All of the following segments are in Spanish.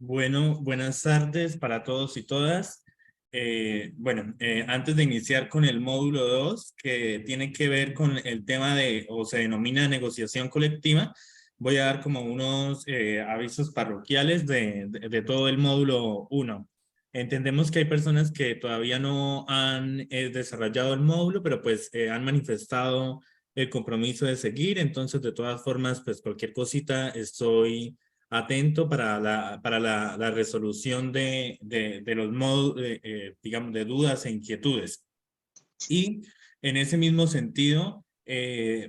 Bueno, buenas tardes para todos y todas. Antes de iniciar con el módulo 2, que tiene que ver con el tema de, o se denomina negociación colectiva, voy a dar como unos avisos parroquiales de todo el módulo 1. Entendemos que hay personas que todavía no han desarrollado el módulo, pero pues han manifestado el compromiso de seguir. Entonces, de todas formas, pues cualquier cosita estoy atento para la resolución de los modos, digamos, de dudas e inquietudes. Y en ese mismo sentido,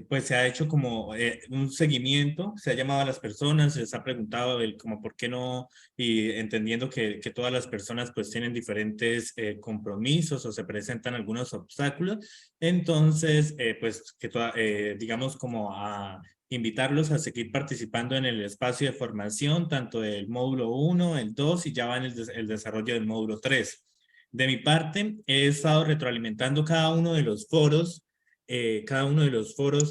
pues se ha hecho como un seguimiento, se ha llamado a las personas, se les ha preguntado el como por qué no, y entendiendo que todas las personas pues tienen diferentes compromisos o se presentan algunos obstáculos, entonces pues que digamos como a invitarlos a seguir participando en el espacio de formación, tanto del módulo 1, el 2 y ya va en el desarrollo del módulo 3. De mi parte, he estado retroalimentando cada uno de los foros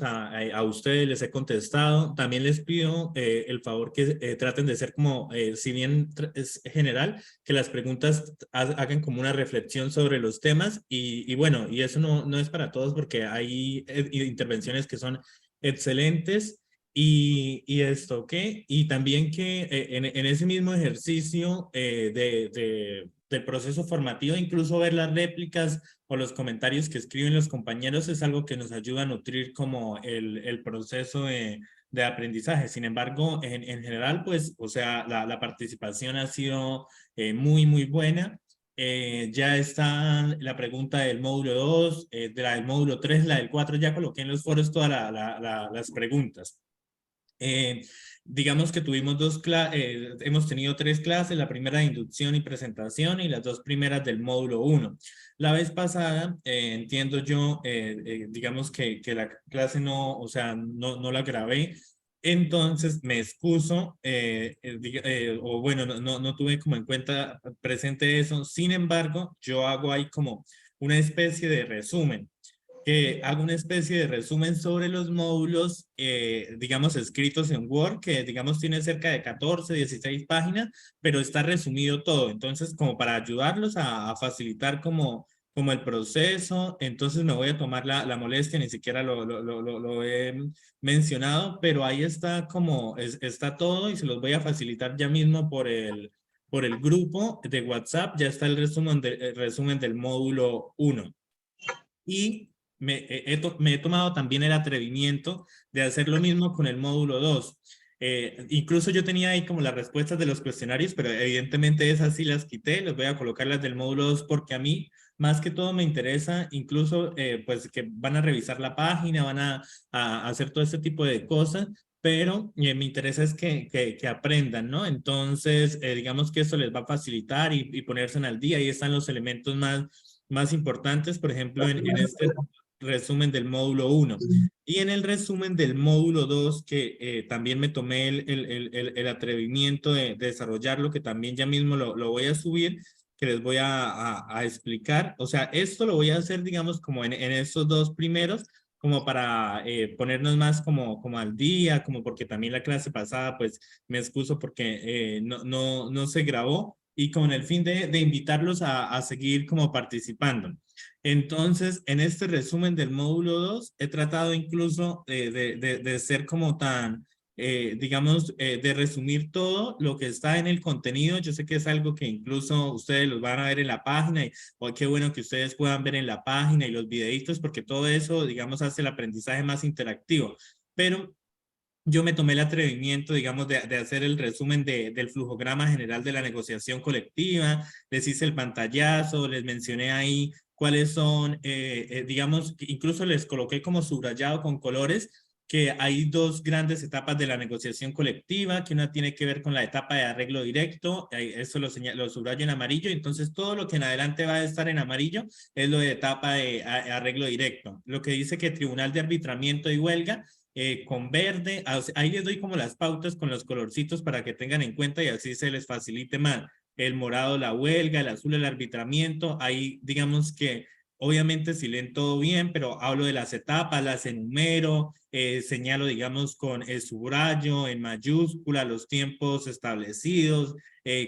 a ustedes les he contestado. También les pido el favor que traten de ser como, si bien es general, que las preguntas hagan como una reflexión sobre los temas y bueno, y eso no es para todos porque hay intervenciones que son excelentes. Y esto, ¿qué? Y también que en ese mismo ejercicio del proceso formativo, incluso ver las réplicas o los comentarios que escriben los compañeros es algo que nos ayuda a nutrir como el proceso de aprendizaje. Sin embargo, en general, pues, o sea, la participación ha sido muy buena. Ya está la pregunta del módulo 2, de la del módulo 3, la del 4, ya coloqué en los foros todas las preguntas. Eh, digamos que hemos tenido 3 clases, la primera de inducción y presentación y las 2 primeras del módulo 1. La vez pasada, entiendo yo, digamos que la clase no, o sea, no la grabé, entonces me excuso, o bueno, no tuve como en cuenta presente eso. Sin embargo, yo hago ahí como una especie de resumen que hago una especie de resumen sobre los módulos, digamos, escritos en Word, que digamos tiene cerca de 14, 16 páginas, pero está resumido todo. Entonces, como para ayudarlos a facilitar como el proceso, entonces me voy a tomar la molestia, ni siquiera lo he mencionado, pero ahí está como, está todo y se los voy a facilitar ya mismo por el grupo de WhatsApp, ya está el resumen del módulo 1. Y me he tomado también el atrevimiento de hacer lo mismo con el módulo 2. Incluso yo tenía ahí como las respuestas de los cuestionarios, pero evidentemente esas sí las quité, les voy a colocar las del módulo 2 porque a mí más que todo me interesa, incluso pues que van a revisar la página, a hacer todo este tipo de cosas, pero me interesa es que aprendan, ¿no? Entonces, digamos que eso les va a facilitar y ponerse al día. Ahí están los elementos más importantes, por ejemplo, en este resumen del módulo 1. Y en el resumen del módulo 2, que también me tomé el atrevimiento de desarrollarlo, que también ya mismo lo voy a subir, que les voy a explicar. O sea, esto lo voy a hacer, digamos, como en estos 2 primeros, como para ponernos más como al día, como porque también la clase pasada, pues me excuso porque no se grabó y con el fin de invitarlos a seguir como participando. Entonces, en este resumen del módulo 2 he tratado incluso de ser como tan, digamos, de resumir todo lo que está en el contenido. Yo sé que es algo que incluso ustedes los van a ver en la página y oh, qué bueno que ustedes puedan ver en la página y los videitos, porque todo eso, digamos, hace el aprendizaje más interactivo. Pero yo me tomé el atrevimiento, digamos, de hacer el resumen del flujograma general de la negociación colectiva, les hice el pantallazo, les mencioné ahí cuáles son, digamos, incluso les coloqué como subrayado con colores que hay 2 grandes etapas de la negociación colectiva, que una tiene que ver con la etapa de arreglo directo, eso lo subrayo en amarillo, entonces todo lo que en adelante va a estar en amarillo es lo de etapa de arreglo directo. Lo que dice que tribunal de arbitramiento y huelga con verde, ahí les doy como las pautas con los colorcitos para que tengan en cuenta y así se les facilite más. El morado la huelga, el azul el arbitramiento, ahí digamos que obviamente si leen todo bien, pero hablo de las etapas, las enumero, señalo, digamos, con el subrayo, en mayúscula, los tiempos establecidos,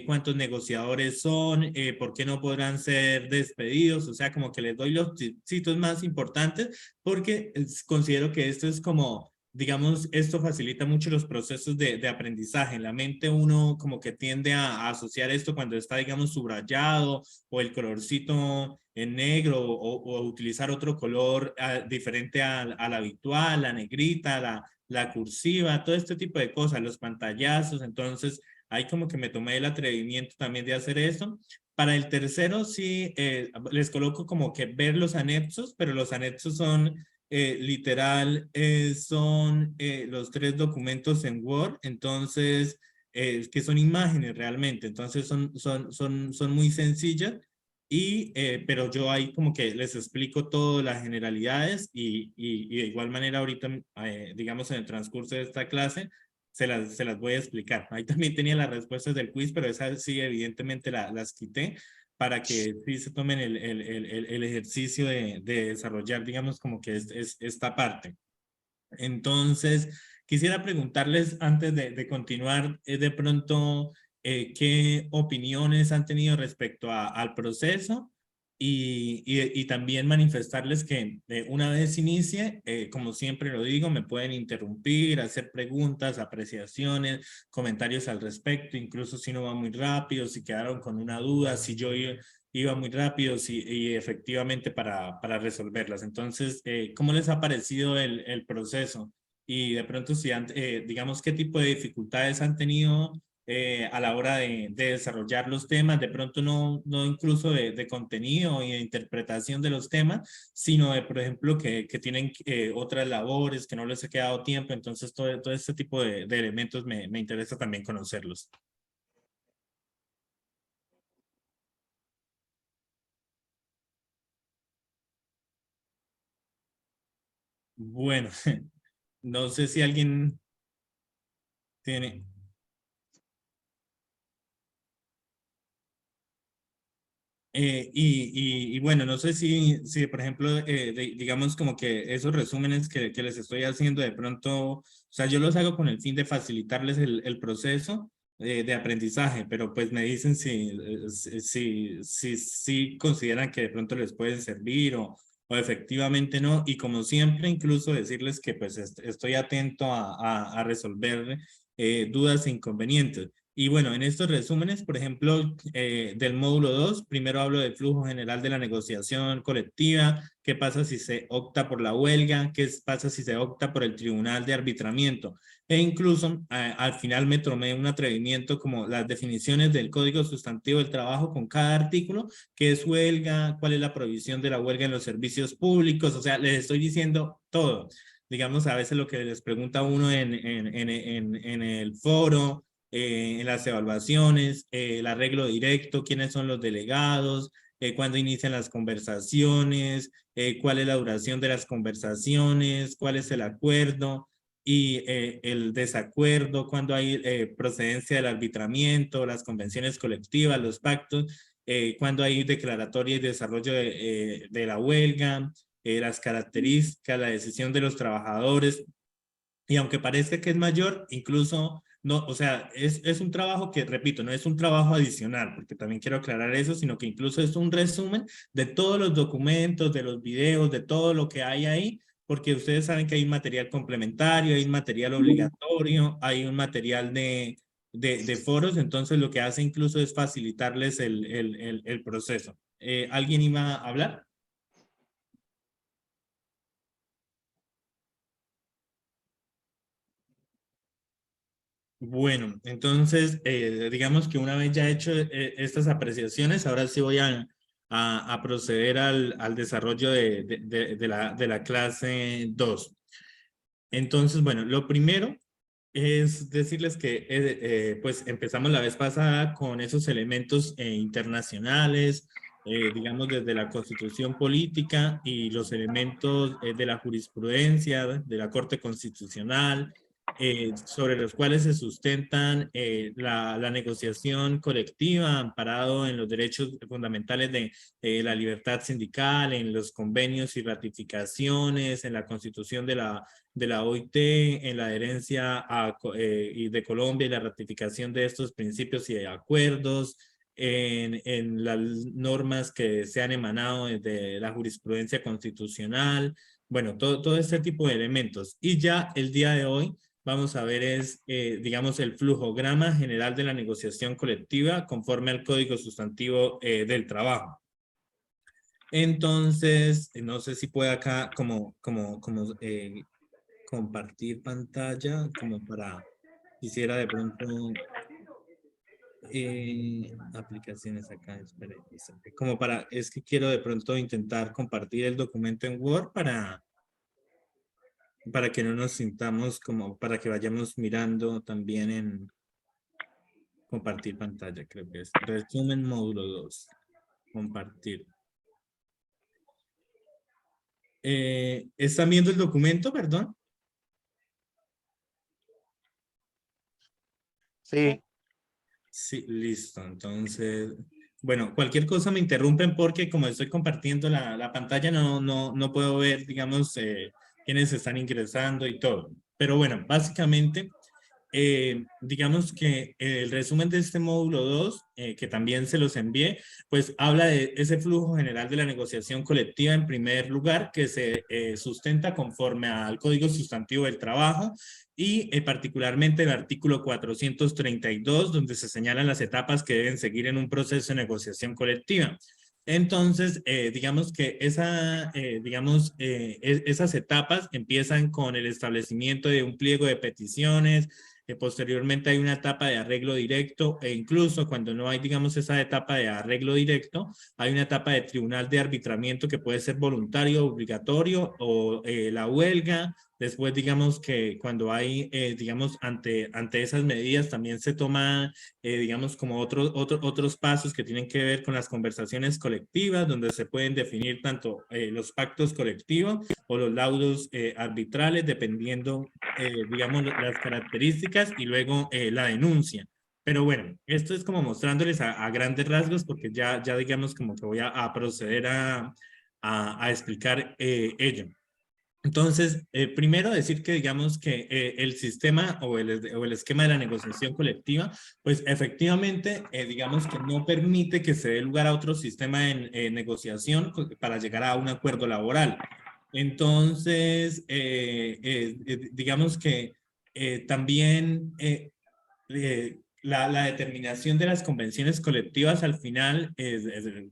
cuántos negociadores son, por qué no podrán ser despedidos, o sea, como que les doy los sitios más importantes, porque considero que esto es como, digamos, esto facilita mucho los procesos de aprendizaje. En la mente uno como que tiende a asociar esto cuando está, digamos, subrayado o el colorcito en negro o utilizar otro color diferente al habitual, la negrita, la cursiva, todo este tipo de cosas, los pantallazos. Entonces, ahí como que me tomé el atrevimiento también de hacer eso. Para el tercero, sí, les coloco como que ver los anexos, pero los anexos son literal, son los 3 documentos en Word, entonces, que son imágenes realmente, entonces son muy sencillas, pero yo ahí como que les explico todas las generalidades y de igual manera ahorita, digamos en el transcurso de esta clase, se las voy a explicar. Ahí también tenía las respuestas del quiz, pero esas sí evidentemente las quité para que sí se tomen el ejercicio de desarrollar, digamos, como que es esta parte. Entonces, quisiera preguntarles antes de continuar, de pronto, ¿qué opiniones han tenido respecto al proceso? Y también manifestarles que una vez inicie, como siempre lo digo, me pueden interrumpir, hacer preguntas, apreciaciones, comentarios al respecto, incluso si no va muy rápido, si quedaron con una duda, si yo iba muy rápido y efectivamente para resolverlas. Entonces, ¿cómo les ha parecido el proceso? Y de pronto, si digamos, ¿qué tipo de dificultades han tenido a la hora de desarrollar los temas? De pronto no incluso de contenido y de interpretación de los temas, sino de, por ejemplo, que tienen otras labores, que no les ha quedado tiempo. Entonces, todo este tipo de elementos me interesa también conocerlos. Bueno, no sé si alguien tiene... y bueno, no sé si por ejemplo, digamos como que esos resúmenes que les estoy haciendo de pronto, o sea, yo los hago con el fin de facilitarles el proceso de aprendizaje, pero pues me dicen si consideran que de pronto les pueden servir o efectivamente no, y como siempre, incluso decirles que pues estoy atento a resolver dudas e inconvenientes. Y bueno, en estos resúmenes, por ejemplo, del módulo 2 primero hablo del flujo general de la negociación colectiva, qué pasa si se opta por la huelga, qué pasa si se opta por el tribunal de arbitramiento. E incluso al final me tomé un atrevimiento como las definiciones del Código Sustantivo del Trabajo con cada artículo, qué es huelga, cuál es la prohibición de la huelga en los servicios públicos, o sea, les estoy diciendo todo. Digamos, a veces lo que les pregunta uno en el foro, en las evaluaciones, el arreglo directo, quiénes son los delegados, cuándo inician las conversaciones, cuál es la duración de las conversaciones, cuál es el acuerdo y el desacuerdo, cuándo hay procedencia del arbitramiento, las convenciones colectivas, los pactos, cuándo hay declaratoria y desarrollo de la huelga, las características, la decisión de los trabajadores, y aunque parezca que es mayor, incluso no, o sea, es un trabajo que, repito, no es un trabajo adicional, porque también quiero aclarar eso, sino que incluso es un resumen de todos los documentos, de los videos, de todo lo que hay ahí, porque ustedes saben que hay material complementario, hay material obligatorio, hay un material de foros, entonces lo que hace incluso es facilitarles el proceso. ¿Alguien iba a hablar? Bueno, entonces, digamos que una vez ya hecho estas apreciaciones, ahora sí voy a proceder al desarrollo de la clase 2. Entonces, bueno, lo primero es decirles que pues empezamos la vez pasada con esos elementos internacionales, digamos desde la Constitución política y los elementos de la jurisprudencia, de la Corte Constitucional, sobre los cuales se sustentan la negociación colectiva, amparado en los derechos fundamentales de la libertad sindical, en los convenios y ratificaciones, en la constitución de la OIT, en la adherencia y de Colombia y la ratificación de estos principios y acuerdos, en las normas que se han emanado desde la jurisprudencia constitucional, bueno, todo este tipo de elementos. Y ya el día de hoy vamos a ver es, digamos, el flujograma general de la negociación colectiva conforme al Código Sustantivo del Trabajo. Entonces, no sé si puedo acá compartir pantalla, como para, quisiera de pronto, aplicaciones acá, espere, como para, es que quiero de pronto intentar compartir el documento en Word para que no nos sintamos como, para que vayamos mirando también en compartir pantalla, creo que es. Resumen módulo 2. Compartir. ¿Están viendo el documento, perdón? Sí. Sí, listo. Entonces, bueno, cualquier cosa me interrumpen porque como estoy compartiendo la pantalla, no puedo ver, digamos, quiénes están ingresando y todo. Pero bueno, básicamente, digamos que el resumen de este módulo 2, que también se los envié, pues habla de ese flujo general de la negociación colectiva en primer lugar, que se sustenta conforme al Código Sustantivo del Trabajo y particularmente el artículo 432, donde se señalan las etapas que deben seguir en un proceso de negociación colectiva. Entonces, digamos que esas etapas empiezan con el establecimiento de un pliego de peticiones, posteriormente hay una etapa de arreglo directo e incluso cuando no hay, digamos, esa etapa de arreglo directo, hay una etapa de tribunal de arbitramiento que puede ser voluntario, obligatorio o la huelga. Después, digamos que cuando hay, digamos, ante esas medidas también se toma, digamos, como otros pasos que tienen que ver con las conversaciones colectivas, donde se pueden definir tanto los pactos colectivos o los laudos arbitrales, dependiendo, digamos, las características y luego la denuncia. Pero bueno, esto es como mostrándoles a grandes rasgos porque ya digamos como que voy a proceder a explicar ello. Entonces, primero decir que digamos que el sistema o el esquema de la negociación colectiva, pues efectivamente, digamos que no permite que se dé lugar a otro sistema de negociación para llegar a un acuerdo laboral. Entonces, digamos que también la determinación de las convenciones colectivas al final,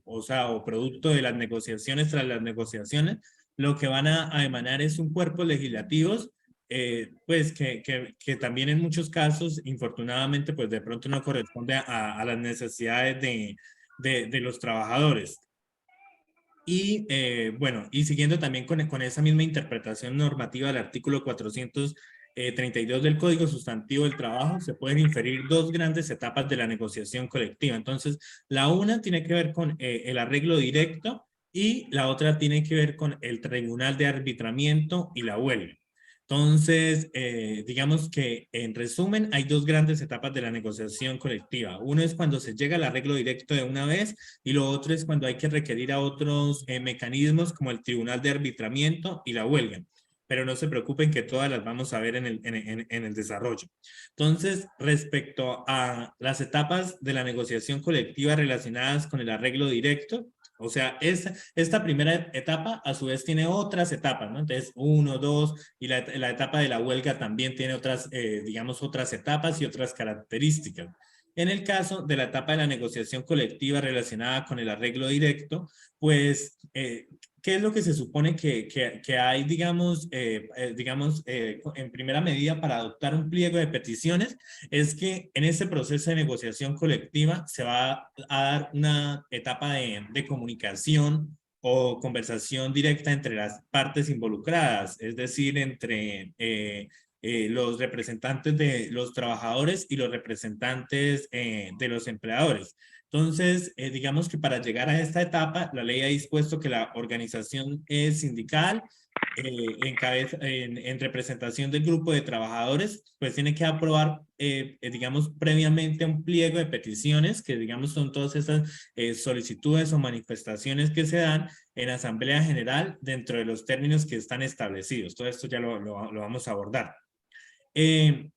o sea, o producto de las negociaciones tras las negociaciones, lo que van a emanar es un cuerpo legislativos, pues que también en muchos casos, infortunadamente, pues de pronto no corresponde a las necesidades de los trabajadores. Y bueno, y siguiendo también con esa misma interpretación normativa del artículo 432 del Código Sustantivo del Trabajo, se pueden inferir dos grandes etapas de la negociación colectiva. Entonces, la una tiene que ver con el arreglo directo y la otra tiene que ver con el tribunal de arbitramiento y la huelga. Entonces, digamos que en resumen, hay dos grandes etapas de la negociación colectiva. Uno es cuando se llega al arreglo directo de una vez y lo otro es cuando hay que requerir a otros mecanismos como el tribunal de arbitramiento y la huelga. Pero no se preocupen que todas las vamos a ver en el desarrollo. Entonces, respecto a las etapas de la negociación colectiva relacionadas con el arreglo directo, o sea, esta primera etapa a su vez tiene otras etapas, ¿no? Entonces, uno, dos, y la etapa de la huelga también tiene otras, digamos, otras etapas y otras características. En el caso de la etapa de la negociación colectiva relacionada con el arreglo directo, pues, ¿qué es lo que se supone que hay, digamos, en primera medida para adoptar un pliego de peticiones? Es que en ese proceso de negociación colectiva se va a dar una etapa de comunicación o conversación directa entre las partes involucradas, es decir, entre los representantes de los trabajadores y los representantes de los empleadores. Entonces, digamos que para llegar a esta etapa, la ley ha dispuesto que la organización sindical en representación del grupo de trabajadores, pues tiene que aprobar, digamos, previamente un pliego de peticiones, que digamos son todas esas solicitudes o manifestaciones que se dan en Asamblea General dentro de los términos que están establecidos. Todo esto ya lo vamos a abordar. Eh,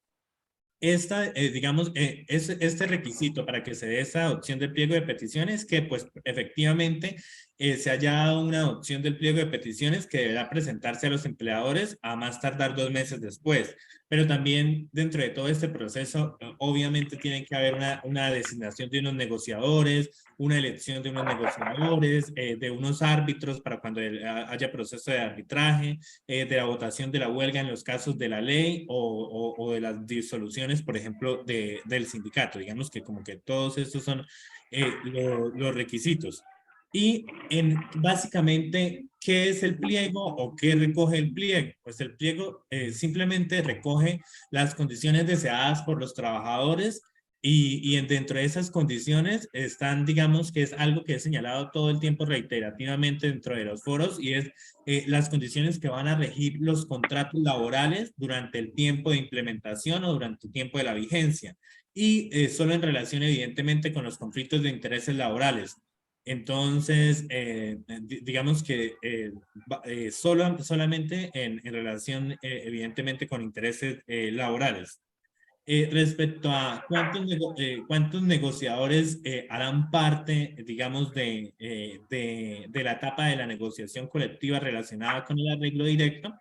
digamos, este requisito para que se dé esta adopción del pliego de peticiones, que pues efectivamente se haya dado una adopción del pliego de peticiones que deberá presentarse a los empleadores a más tardar 2 meses después. Pero también dentro de todo este proceso, obviamente tiene que haber una designación de unos negociadores, una elección de unos negociadores, de unos árbitros para cuando haya proceso de arbitraje, de la votación de la huelga en los casos de la ley o de las disoluciones, por ejemplo, del sindicato. Digamos que como que todos estos son los requisitos. Y básicamente, ¿qué es el pliego o qué recoge el pliego? Pues el pliego simplemente recoge las condiciones deseadas por los trabajadores y dentro de esas condiciones están, digamos, que es algo que he señalado todo el tiempo reiterativamente dentro de los foros y es las condiciones que van a regir los contratos laborales durante el tiempo de implementación o durante el tiempo de la vigencia. Y solo en relación, evidentemente, con los conflictos de intereses laborales. Entonces, digamos que solamente en relación, evidentemente, con intereses laborales. Respecto a cuántos negociadores harán parte, digamos, de la etapa de la negociación colectiva relacionada con el arreglo directo,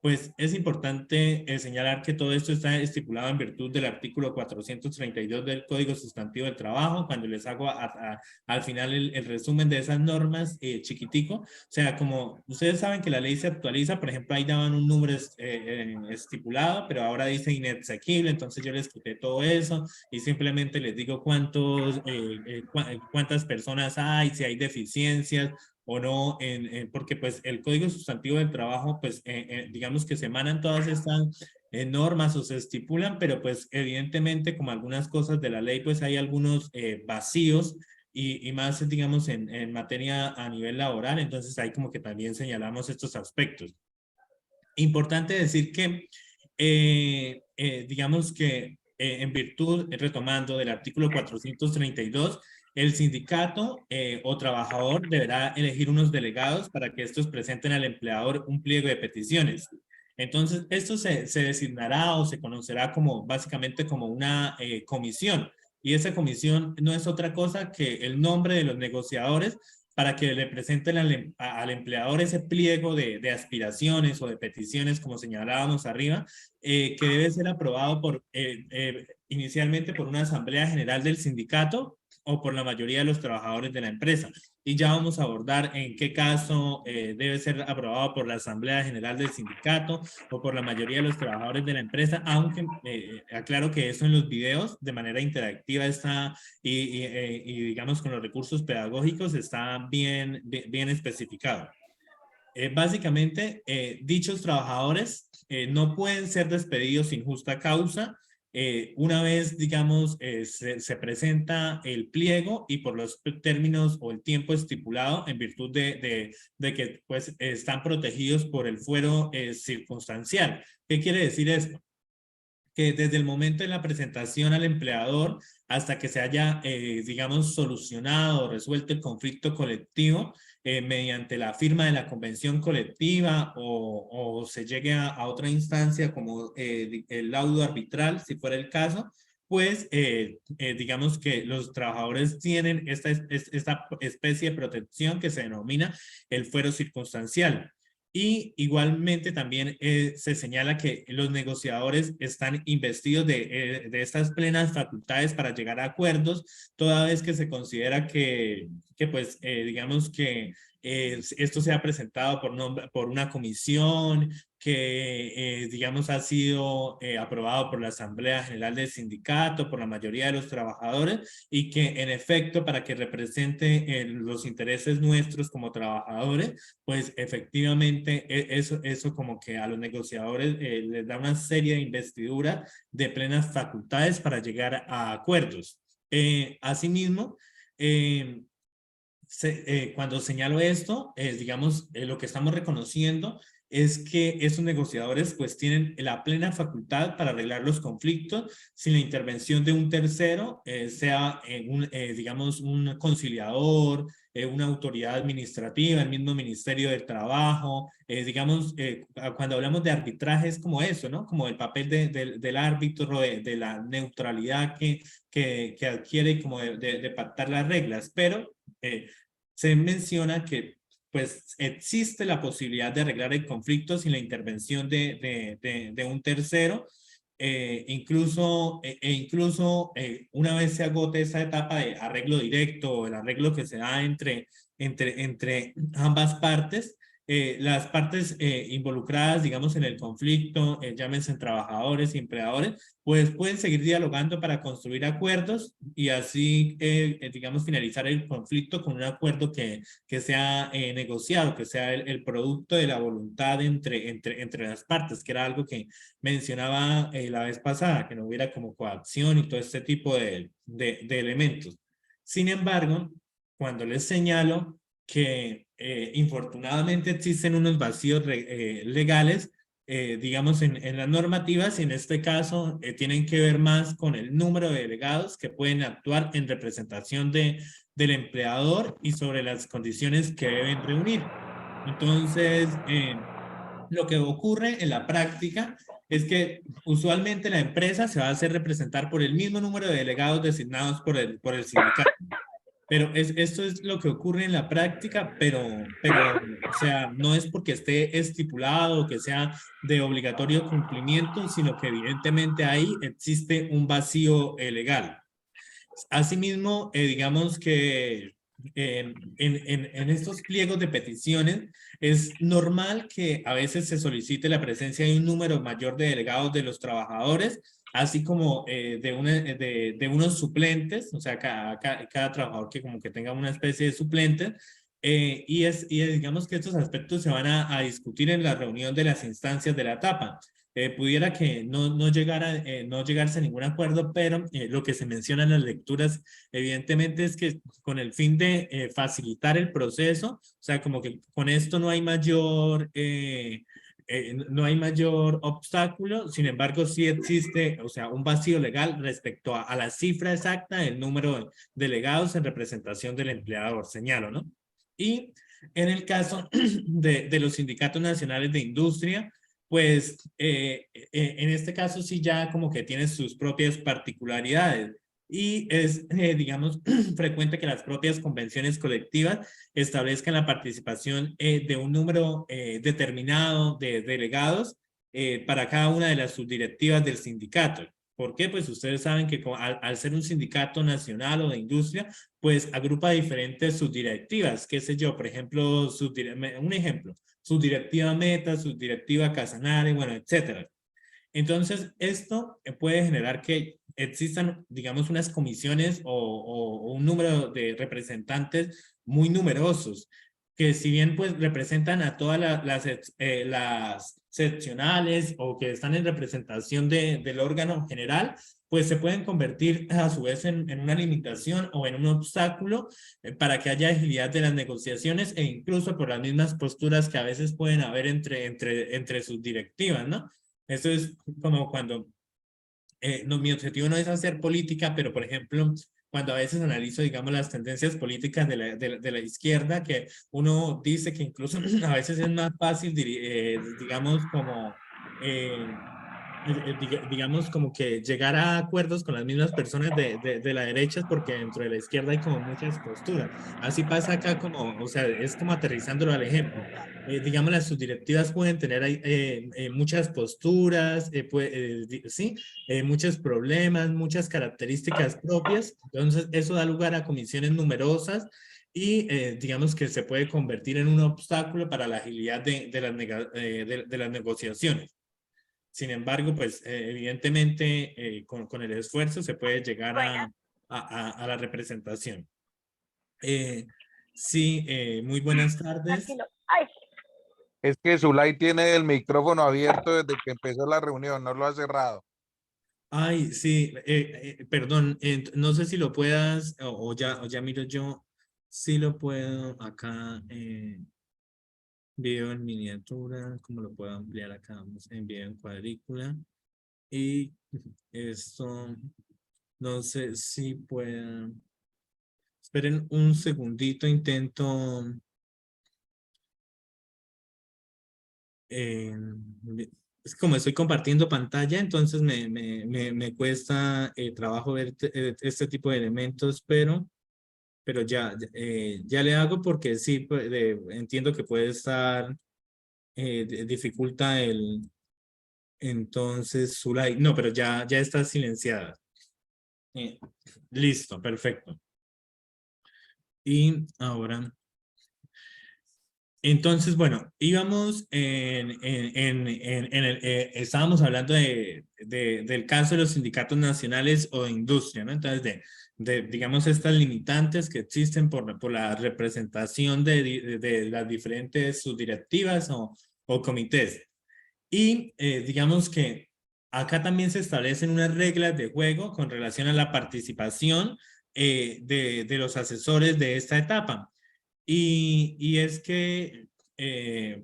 pues es importante señalar que todo esto está estipulado en virtud del artículo 432 del Código Sustantivo del Trabajo. Cuando les hago al final el resumen de esas normas chiquitico, o sea, como ustedes saben que la ley se actualiza, por ejemplo, ahí daban un número estipulado, pero ahora dice inexequible, entonces yo les quité todo eso y simplemente les digo cuántas personas hay, si hay deficiencias, o no, porque pues el Código Sustantivo del Trabajo, pues digamos que se emanan todas estas normas o se estipulan, pero pues evidentemente como algunas cosas de la ley, pues hay algunos vacíos y más, digamos, en materia a nivel laboral, entonces ahí como que también señalamos estos aspectos. Importante decir que, digamos que en virtud, retomando del artículo 432, el sindicato o trabajador deberá elegir unos delegados para que estos presenten al empleador un pliego de peticiones. Entonces, esto se designará o se conocerá como básicamente como una comisión. Y esa comisión no es otra cosa que el nombre de los negociadores para que le presenten al empleador ese pliego de aspiraciones o de peticiones, como señalábamos arriba, que debe ser aprobado inicialmente por una asamblea general del sindicato o por la mayoría de los trabajadores de la empresa. Y ya vamos a abordar en qué caso debe ser aprobado por la asamblea general del sindicato o por la mayoría de los trabajadores de la empresa, aunque aclaro que eso en los videos de manera interactiva está y digamos con los recursos pedagógicos está bien especificado. Básicamente, dichos trabajadores no pueden ser despedidos sin justa causa. Una vez, digamos, se presenta el pliego y por los términos o el tiempo estipulado en virtud de que pues, están protegidos por el fuero circunstancial. ¿Qué quiere decir esto? Que desde el momento de la presentación al empleador hasta que se haya, digamos, solucionado o resuelto el conflicto colectivo mediante la firma de la convención colectiva o se llegue a otra instancia como el laudo arbitral, si fuera el caso, pues digamos que los trabajadores tienen esta especie de protección que se denomina el fuero circunstancial. Y igualmente también se señala que los negociadores están investidos de estas plenas facultades para llegar a acuerdos, toda vez que se considera que pues, digamos que esto se ha presentado por una comisión que, digamos, ha sido aprobado por la Asamblea General del Sindicato, por la mayoría de los trabajadores, y que, en efecto, para que represente los intereses nuestros como trabajadores, pues efectivamente eso como que a los negociadores les da una serie de investiduras de plenas facultades para llegar a acuerdos. Asimismo, cuando señalo esto, digamos, lo que estamos reconociendo es que esos negociadores pues tienen la plena facultad para arreglar los conflictos sin la intervención de un tercero, sea digamos un conciliador, una autoridad administrativa, el mismo Ministerio del Trabajo, digamos, cuando hablamos de arbitraje es como eso, ¿no? Como el papel del árbitro, de la neutralidad que adquiere como de pactar las reglas, pero se menciona que pues existe la posibilidad de arreglar el conflicto sin la intervención de un tercero, incluso una vez se agote esa etapa de arreglo directo o el arreglo que se da entre ambas partes, las partes involucradas, digamos, en el conflicto, llámense trabajadores y empleadores, pues pueden seguir dialogando para construir acuerdos y así, digamos, finalizar el conflicto con un acuerdo que sea negociado, que sea el producto de la voluntad entre las partes, que era algo que mencionaba la vez pasada, que no hubiera como coacción y todo este tipo de elementos. Sin embargo, cuando les señalo que infortunadamente existen unos vacíos legales, digamos, en las normativas, y en este caso tienen que ver más con el número de delegados que pueden actuar en representación del empleador y sobre las condiciones que deben reunir. Entonces, lo que ocurre en la práctica es que usualmente la empresa se va a hacer representar por el mismo número de delegados designados por el sindicato. Pero esto es lo que ocurre en la práctica, o sea, no es porque esté estipulado o que sea de obligatorio cumplimiento, sino que evidentemente ahí existe un vacío legal. Asimismo, digamos que en estos pliegos de peticiones es normal que a veces se solicite la presencia de un número mayor de delegados de los trabajadores, así como de unos suplentes, o sea, cada trabajador que como que tenga una especie de suplente, digamos que estos aspectos se van a discutir en la reunión de las instancias de la etapa. Pudiera que no llegarse a ningún acuerdo, pero lo que se menciona en las lecturas, evidentemente, es que con el fin de facilitar el proceso, o sea, como que con esto no hay mayor obstáculo, sin embargo, sí existe, o sea, un vacío legal respecto a la cifra exacta del número de delegados en representación del empleador, señalo, ¿no? Y en el caso de los sindicatos nacionales de industria, pues en este caso sí ya como que tiene sus propias particularidades y es, digamos, frecuente que las propias convenciones colectivas establezcan la participación de un número determinado de delegados para cada una de las subdirectivas del sindicato. ¿Por qué? Pues ustedes saben que al ser un sindicato nacional o de industria, pues agrupa diferentes subdirectivas, qué sé yo, por ejemplo, un ejemplo, subdirectiva Meta, subdirectiva Casanare, bueno, etcétera. Entonces, esto puede generar que existan, digamos, unas comisiones o un número de representantes muy numerosos, que si bien pues representan a todas las seccionales o que están en representación del órgano general, pues se pueden convertir a su vez en una limitación o en un obstáculo para que haya agilidad de las negociaciones e incluso por las mismas posturas que a veces pueden haber entre sus directivas, ¿no? Eso es como cuando, no, mi objetivo no es hacer política, pero por ejemplo, cuando a veces analizo, digamos, las tendencias políticas de la izquierda, que uno dice que incluso a veces es más fácil, digamos, como digamos, como que llegar a acuerdos con las mismas personas de la derecha, es porque dentro de la izquierda hay como muchas posturas. Así pasa acá como, o sea, es como aterrizándolo al ejemplo. Digamos, las subdirectivas pueden tener muchas posturas, sí, muchos problemas, muchas características propias. Entonces, eso da lugar a comisiones numerosas y digamos que se puede convertir en un obstáculo para la agilidad de las negociaciones. Sin embargo, pues evidentemente con el esfuerzo se puede llegar a la representación. Sí, muy buenas tardes. Tranquilo. Ay, Es que Zulay tiene el micrófono abierto desde que empezó la reunión, no lo ha cerrado. Ay, sí, perdón, no sé si lo puedas, o ya miro yo, si lo puedo acá. video en miniatura, ¿cómo lo puedo ampliar acá? Vamos en video en cuadrícula. Y esto, no sé si pueden, esperen un segundito, intento, eh, es como estoy compartiendo pantalla, entonces me cuesta trabajo ver este tipo de elementos, pero ya le hago porque sí, pues, entiendo que puede estar, dificulta entonces, Zulay, no, pero ya está silenciada. Eh, Listo, perfecto. Y ahora, entonces, bueno, íbamos estábamos hablando del caso de los sindicatos nacionales o de industria, ¿no? Entonces, digamos, estas limitantes que existen por la representación de las diferentes subdirectivas o comités. Y digamos que acá también se establecen unas reglas de juego con relación a la participación de los asesores de esta etapa. Y es que,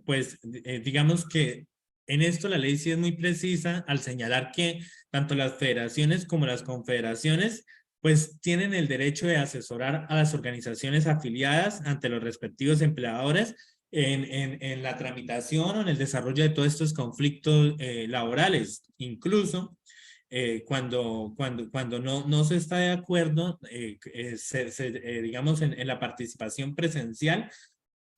pues, digamos que en esto la ley sí es muy precisa al señalar que tanto las federaciones como las confederaciones, pues, tienen el derecho de asesorar a las organizaciones afiliadas ante los respectivos empleadores en la tramitación o en el desarrollo de todos estos conflictos laborales. Incluso cuando no se está de acuerdo, digamos, en la participación presencial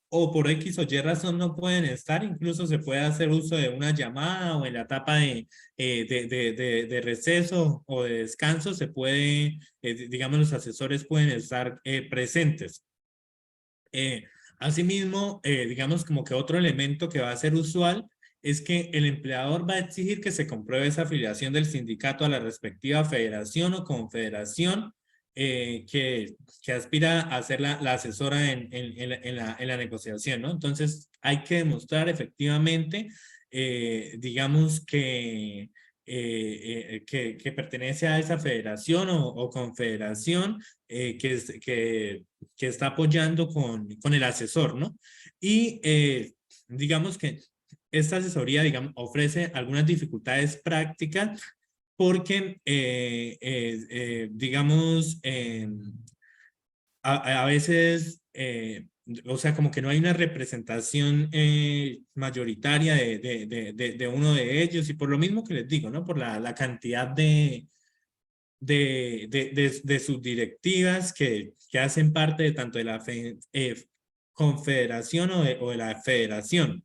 o por X o Y razón no pueden estar, incluso se puede hacer uso de una llamada o en la etapa de receso o de descanso se puede, digamos, los asesores pueden estar presentes. Asimismo, digamos como que otro elemento que va a ser usual es que el empleador va a exigir que se compruebe esa afiliación del sindicato a la respectiva federación o confederación que aspira a ser la asesora en la negociación, ¿no? Entonces, hay que demostrar efectivamente, digamos que pertenece a esa federación o confederación que está apoyando con el asesor, ¿no? Y digamos que esta asesoría, digamos, ofrece algunas dificultades prácticas porque, digamos, a veces, o sea, como que no hay una representación mayoritaria de uno de ellos y por lo mismo que les digo, ¿no? Por la cantidad de subdirectivas que hacen parte de tanto de la confederación o de la federación.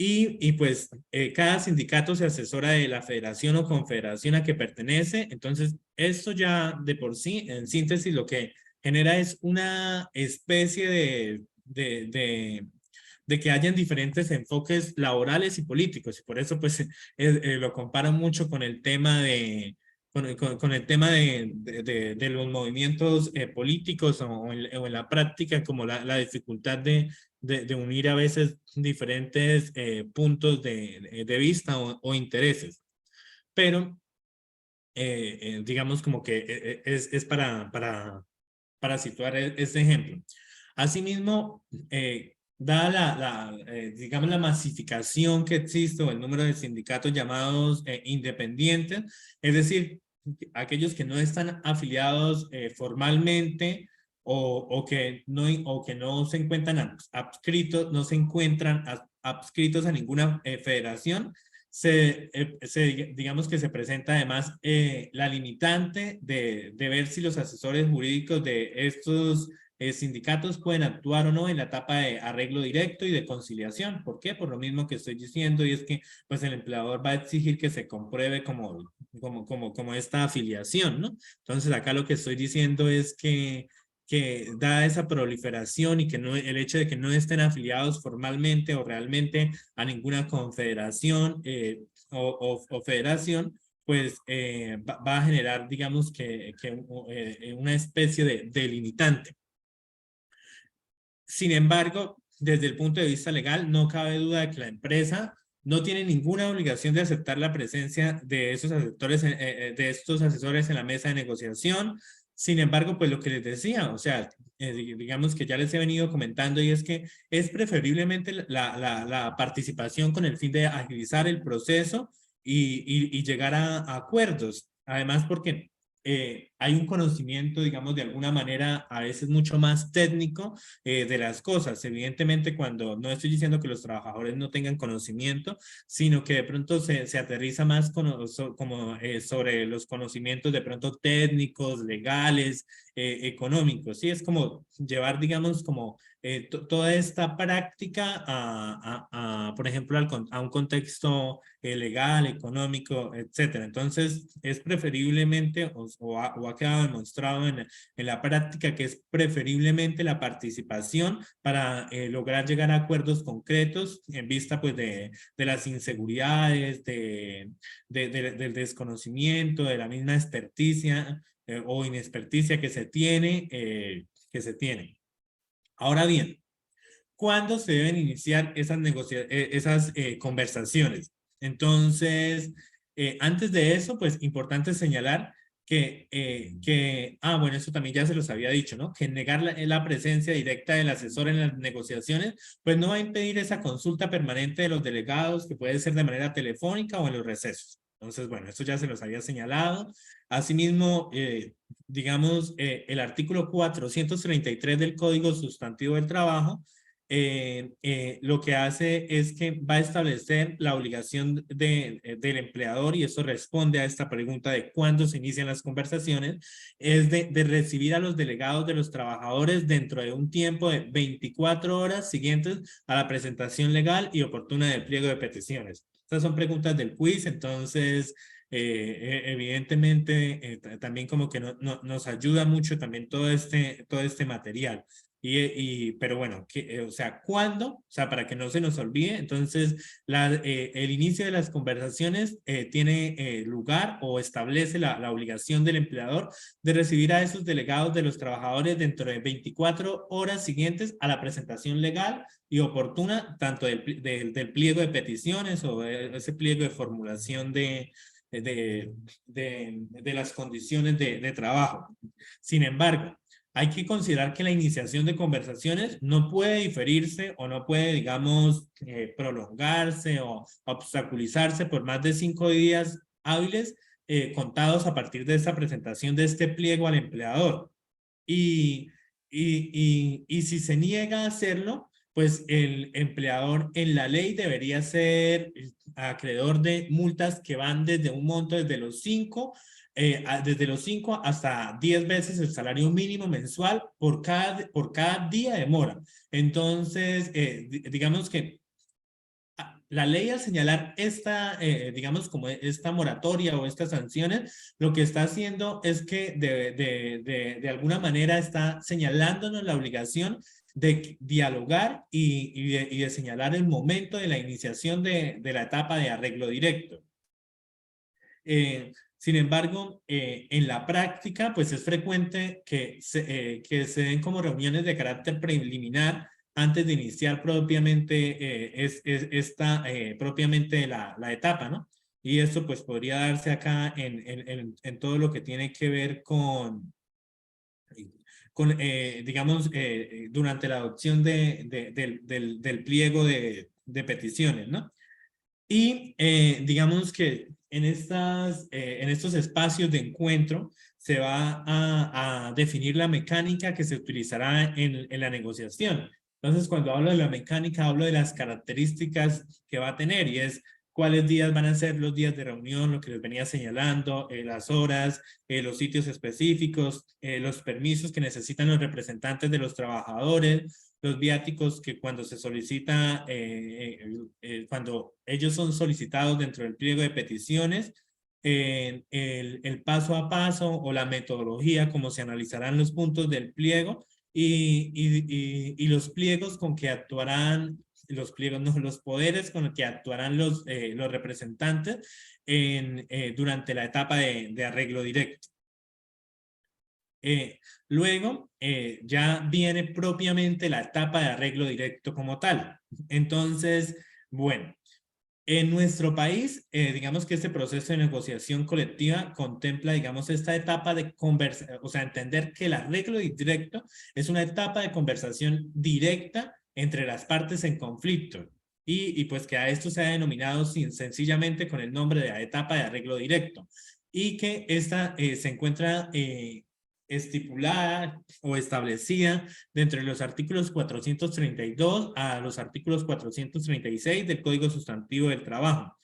Y pues cada sindicato se asesora de la federación o confederación a que pertenece. Entonces, esto ya de por sí, en síntesis, lo que genera es una especie de que hayan diferentes enfoques laborales y políticos. Y por eso, pues, lo comparo mucho con el tema con el tema de los movimientos políticos o en la práctica, como la dificultad de unir a veces diferentes puntos de vista o intereses. Pero, digamos como que es para situar este ejemplo. Asimismo, dada digamos, la masificación que existe o el número de sindicatos llamados independientes, es decir, aquellos que no están afiliados formalmente o que no se encuentran adscritos, no se encuentran adscritos a ninguna federación, digamos que se presenta además la limitante de ver si los asesores jurídicos de estos sindicatos pueden actuar o no en la etapa de arreglo directo y de conciliación. ¿Por qué? Por lo mismo que estoy diciendo, y es que pues el empleador va a exigir que se compruebe como esta afiliación, ¿no? Entonces acá lo que estoy diciendo es que da esa proliferación y que no, el hecho de que no estén afiliados formalmente o realmente a ninguna confederación o federación, pues va a generar, digamos, una especie de delimitante. Sin embargo, desde el punto de vista legal, no cabe duda de que la empresa no tiene ninguna obligación de aceptar la presencia de esos asesores en la mesa de negociación, Sin embargo, pues lo que les decía, o sea, digamos que ya les he venido comentando y es que es preferiblemente la participación con el fin de agilizar el proceso y llegar a acuerdos. Además, porque hay un conocimiento, digamos, de alguna manera a veces mucho más técnico de las cosas. Evidentemente, cuando no estoy diciendo que los trabajadores no tengan conocimiento, sino que de pronto se aterriza más sobre los conocimientos de pronto técnicos, legales, económicos. Sí, es como llevar, digamos, como toda esta práctica por ejemplo, a un contexto legal, económico, etcétera. Entonces, es preferiblemente, o ha quedado demostrado en la práctica que es preferiblemente la participación para lograr llegar a acuerdos concretos en vista pues de las inseguridades, del desconocimiento, de la misma experticia o inexperticia que se tiene. Ahora bien, ¿cuándo se deben iniciar esas conversaciones? Entonces, antes de eso, pues importante señalar bueno, eso también ya se los había dicho, ¿no? Que negar la presencia directa del asesor en las negociaciones, pues no va a impedir esa consulta permanente de los delegados, que puede ser de manera telefónica o en los recesos. Entonces, bueno, eso ya se los había señalado. Asimismo, digamos, el artículo 433 del Código Sustantivo del Trabajo lo que hace es que va a establecer la obligación del empleador, y eso responde a esta pregunta de cuándo se inician las conversaciones, es de recibir a los delegados de los trabajadores dentro de un tiempo de 24 horas siguientes a la presentación legal y oportuna del pliego de peticiones. Estas son preguntas del quiz, entonces evidentemente también como que nos ayuda mucho también todo este material. Pero bueno, o sea, ¿cuándo? O sea, para que no se nos olvide, entonces el inicio de las conversaciones tiene lugar o establece la obligación del empleador de recibir a esos delegados de los trabajadores dentro de 24 horas siguientes a la presentación legal y oportuna, tanto del pliego de peticiones o ese pliego de formulación de las condiciones de trabajo. Sin embargo, hay que considerar que la iniciación de conversaciones no puede diferirse o no puede, digamos, prolongarse o obstaculizarse por más de 5 días hábiles contados a partir de esta presentación de este pliego al empleador. Y si se niega a hacerlo, pues el empleador en la ley debería ser acreedor de multas que van desde un monto desde los 5 hasta 10 veces el salario mínimo mensual por cada día de mora. Entonces, digamos que la ley al señalar digamos, como esta moratoria o estas sanciones, lo que está haciendo es que de alguna manera está señalándonos la obligación de dialogar y de señalar el momento de la iniciación de la etapa de arreglo directo. Sin embargo, en la práctica, pues es frecuente que se den como reuniones de carácter preliminar antes de iniciar propiamente propiamente la etapa, ¿no? Y esto pues podría darse acá en todo lo que tiene que ver digamos, durante la adopción del pliego de peticiones, ¿no? Y digamos que en estos espacios de encuentro se va a definir la mecánica que se utilizará en la negociación. Entonces, cuando hablo de la mecánica, hablo de las características que va a tener, y es cuáles días van a ser los días de reunión, lo que les venía señalando, las horas, los sitios específicos, los permisos que necesitan los representantes de los trabajadores, los viáticos que cuando se solicita, cuando ellos son solicitados dentro del pliego de peticiones, el paso a paso o la metodología, como se analizarán los puntos del pliego y los pliegos con que actuarán, los pliegos, no, los poderes con los que actuarán los representantes durante la etapa de arreglo directo. Luego, ya viene propiamente la etapa de arreglo directo como tal. Entonces, bueno, En nuestro país, digamos que este proceso de negociación colectiva contempla, digamos, esta etapa de conversación, o sea, entender que el arreglo directo es una etapa de conversación directa entre las partes en conflicto y pues que a esto se ha denominado sencillamente con el nombre de etapa de arreglo directo y que esta se encuentra estipulada o establecida dentro de los artículos 432 a los artículos 436 del Código Sustantivo del Trabajo.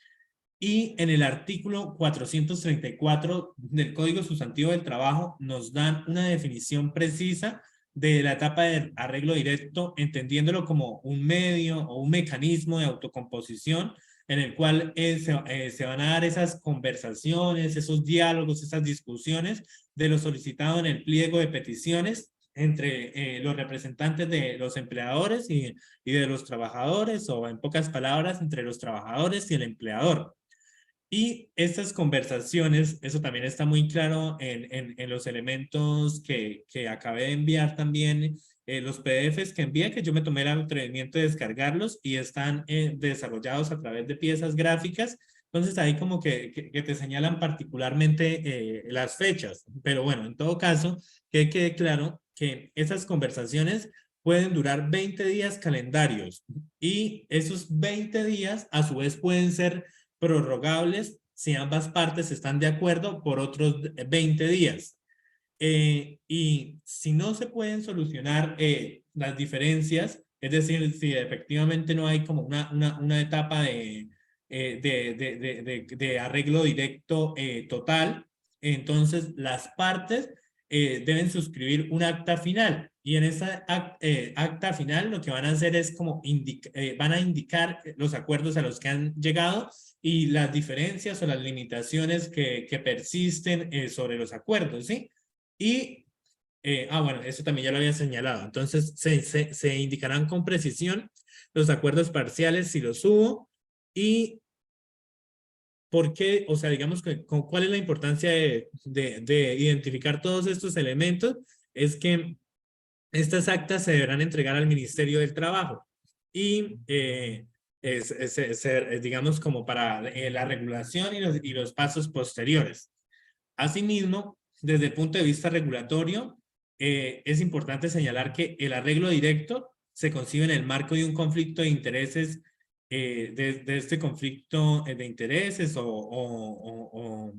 Y en el artículo 434 del Código Sustantivo del Trabajo nos dan una definición precisa de la etapa de arreglo directo, entendiéndolo como un medio o un mecanismo de autocomposición en el cual se van a dar esas conversaciones, esos diálogos, esas discusiones de lo solicitado en el pliego de peticiones entre los representantes de los empleadores y de los trabajadores, o en pocas palabras, entre los trabajadores y el empleador. Y estas conversaciones, eso también está muy claro en los elementos que acabé de enviar también, los PDFs que envié, que yo me tomé el atrevimiento de descargarlos y están desarrollados a través de piezas gráficas. Entonces ahí como que te señalan particularmente las fechas. Pero bueno, en todo caso, que quede claro que esas conversaciones pueden durar 20 días calendarios y esos 20 días a su vez pueden ser prorrogables si ambas partes están de acuerdo por otros 20 días. Y si no se pueden solucionar las diferencias, es decir, si efectivamente no hay como una etapa de arreglo directo total, entonces las partes deben suscribir un acta final. Y en esa acta final lo que van a hacer es como van a indicar los acuerdos a los que han llegado y las diferencias o las limitaciones que persisten sobre los acuerdos, ¿sí? Y, bueno, eso también ya lo había señalado. Entonces, se indicarán con precisión los acuerdos parciales si los hubo y por qué, o sea, digamos, cuál es la importancia de identificar todos estos elementos, es que estas actas se deberán entregar al Ministerio del Trabajo y digamos como para la regulación y los pasos posteriores. Asimismo, desde el punto de vista regulatorio, es importante señalar que el arreglo directo se concibe en el marco de un conflicto de intereses, de este conflicto de intereses o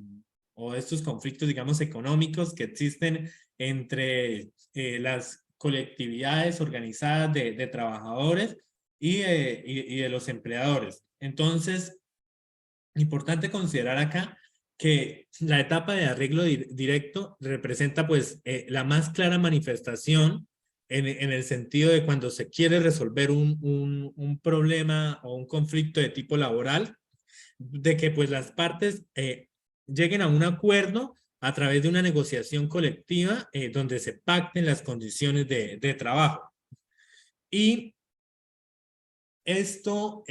estos conflictos, digamos, económicos que existen entre las colectividades organizadas de trabajadores y de los empleadores. Entonces, importante considerar acá que la etapa de arreglo directo representa pues la más clara manifestación en el sentido de cuando se quiere resolver un problema o un conflicto de tipo laboral, de que pues las partes lleguen a un acuerdo a través de una negociación colectiva donde se pacten las condiciones de trabajo. Y esto,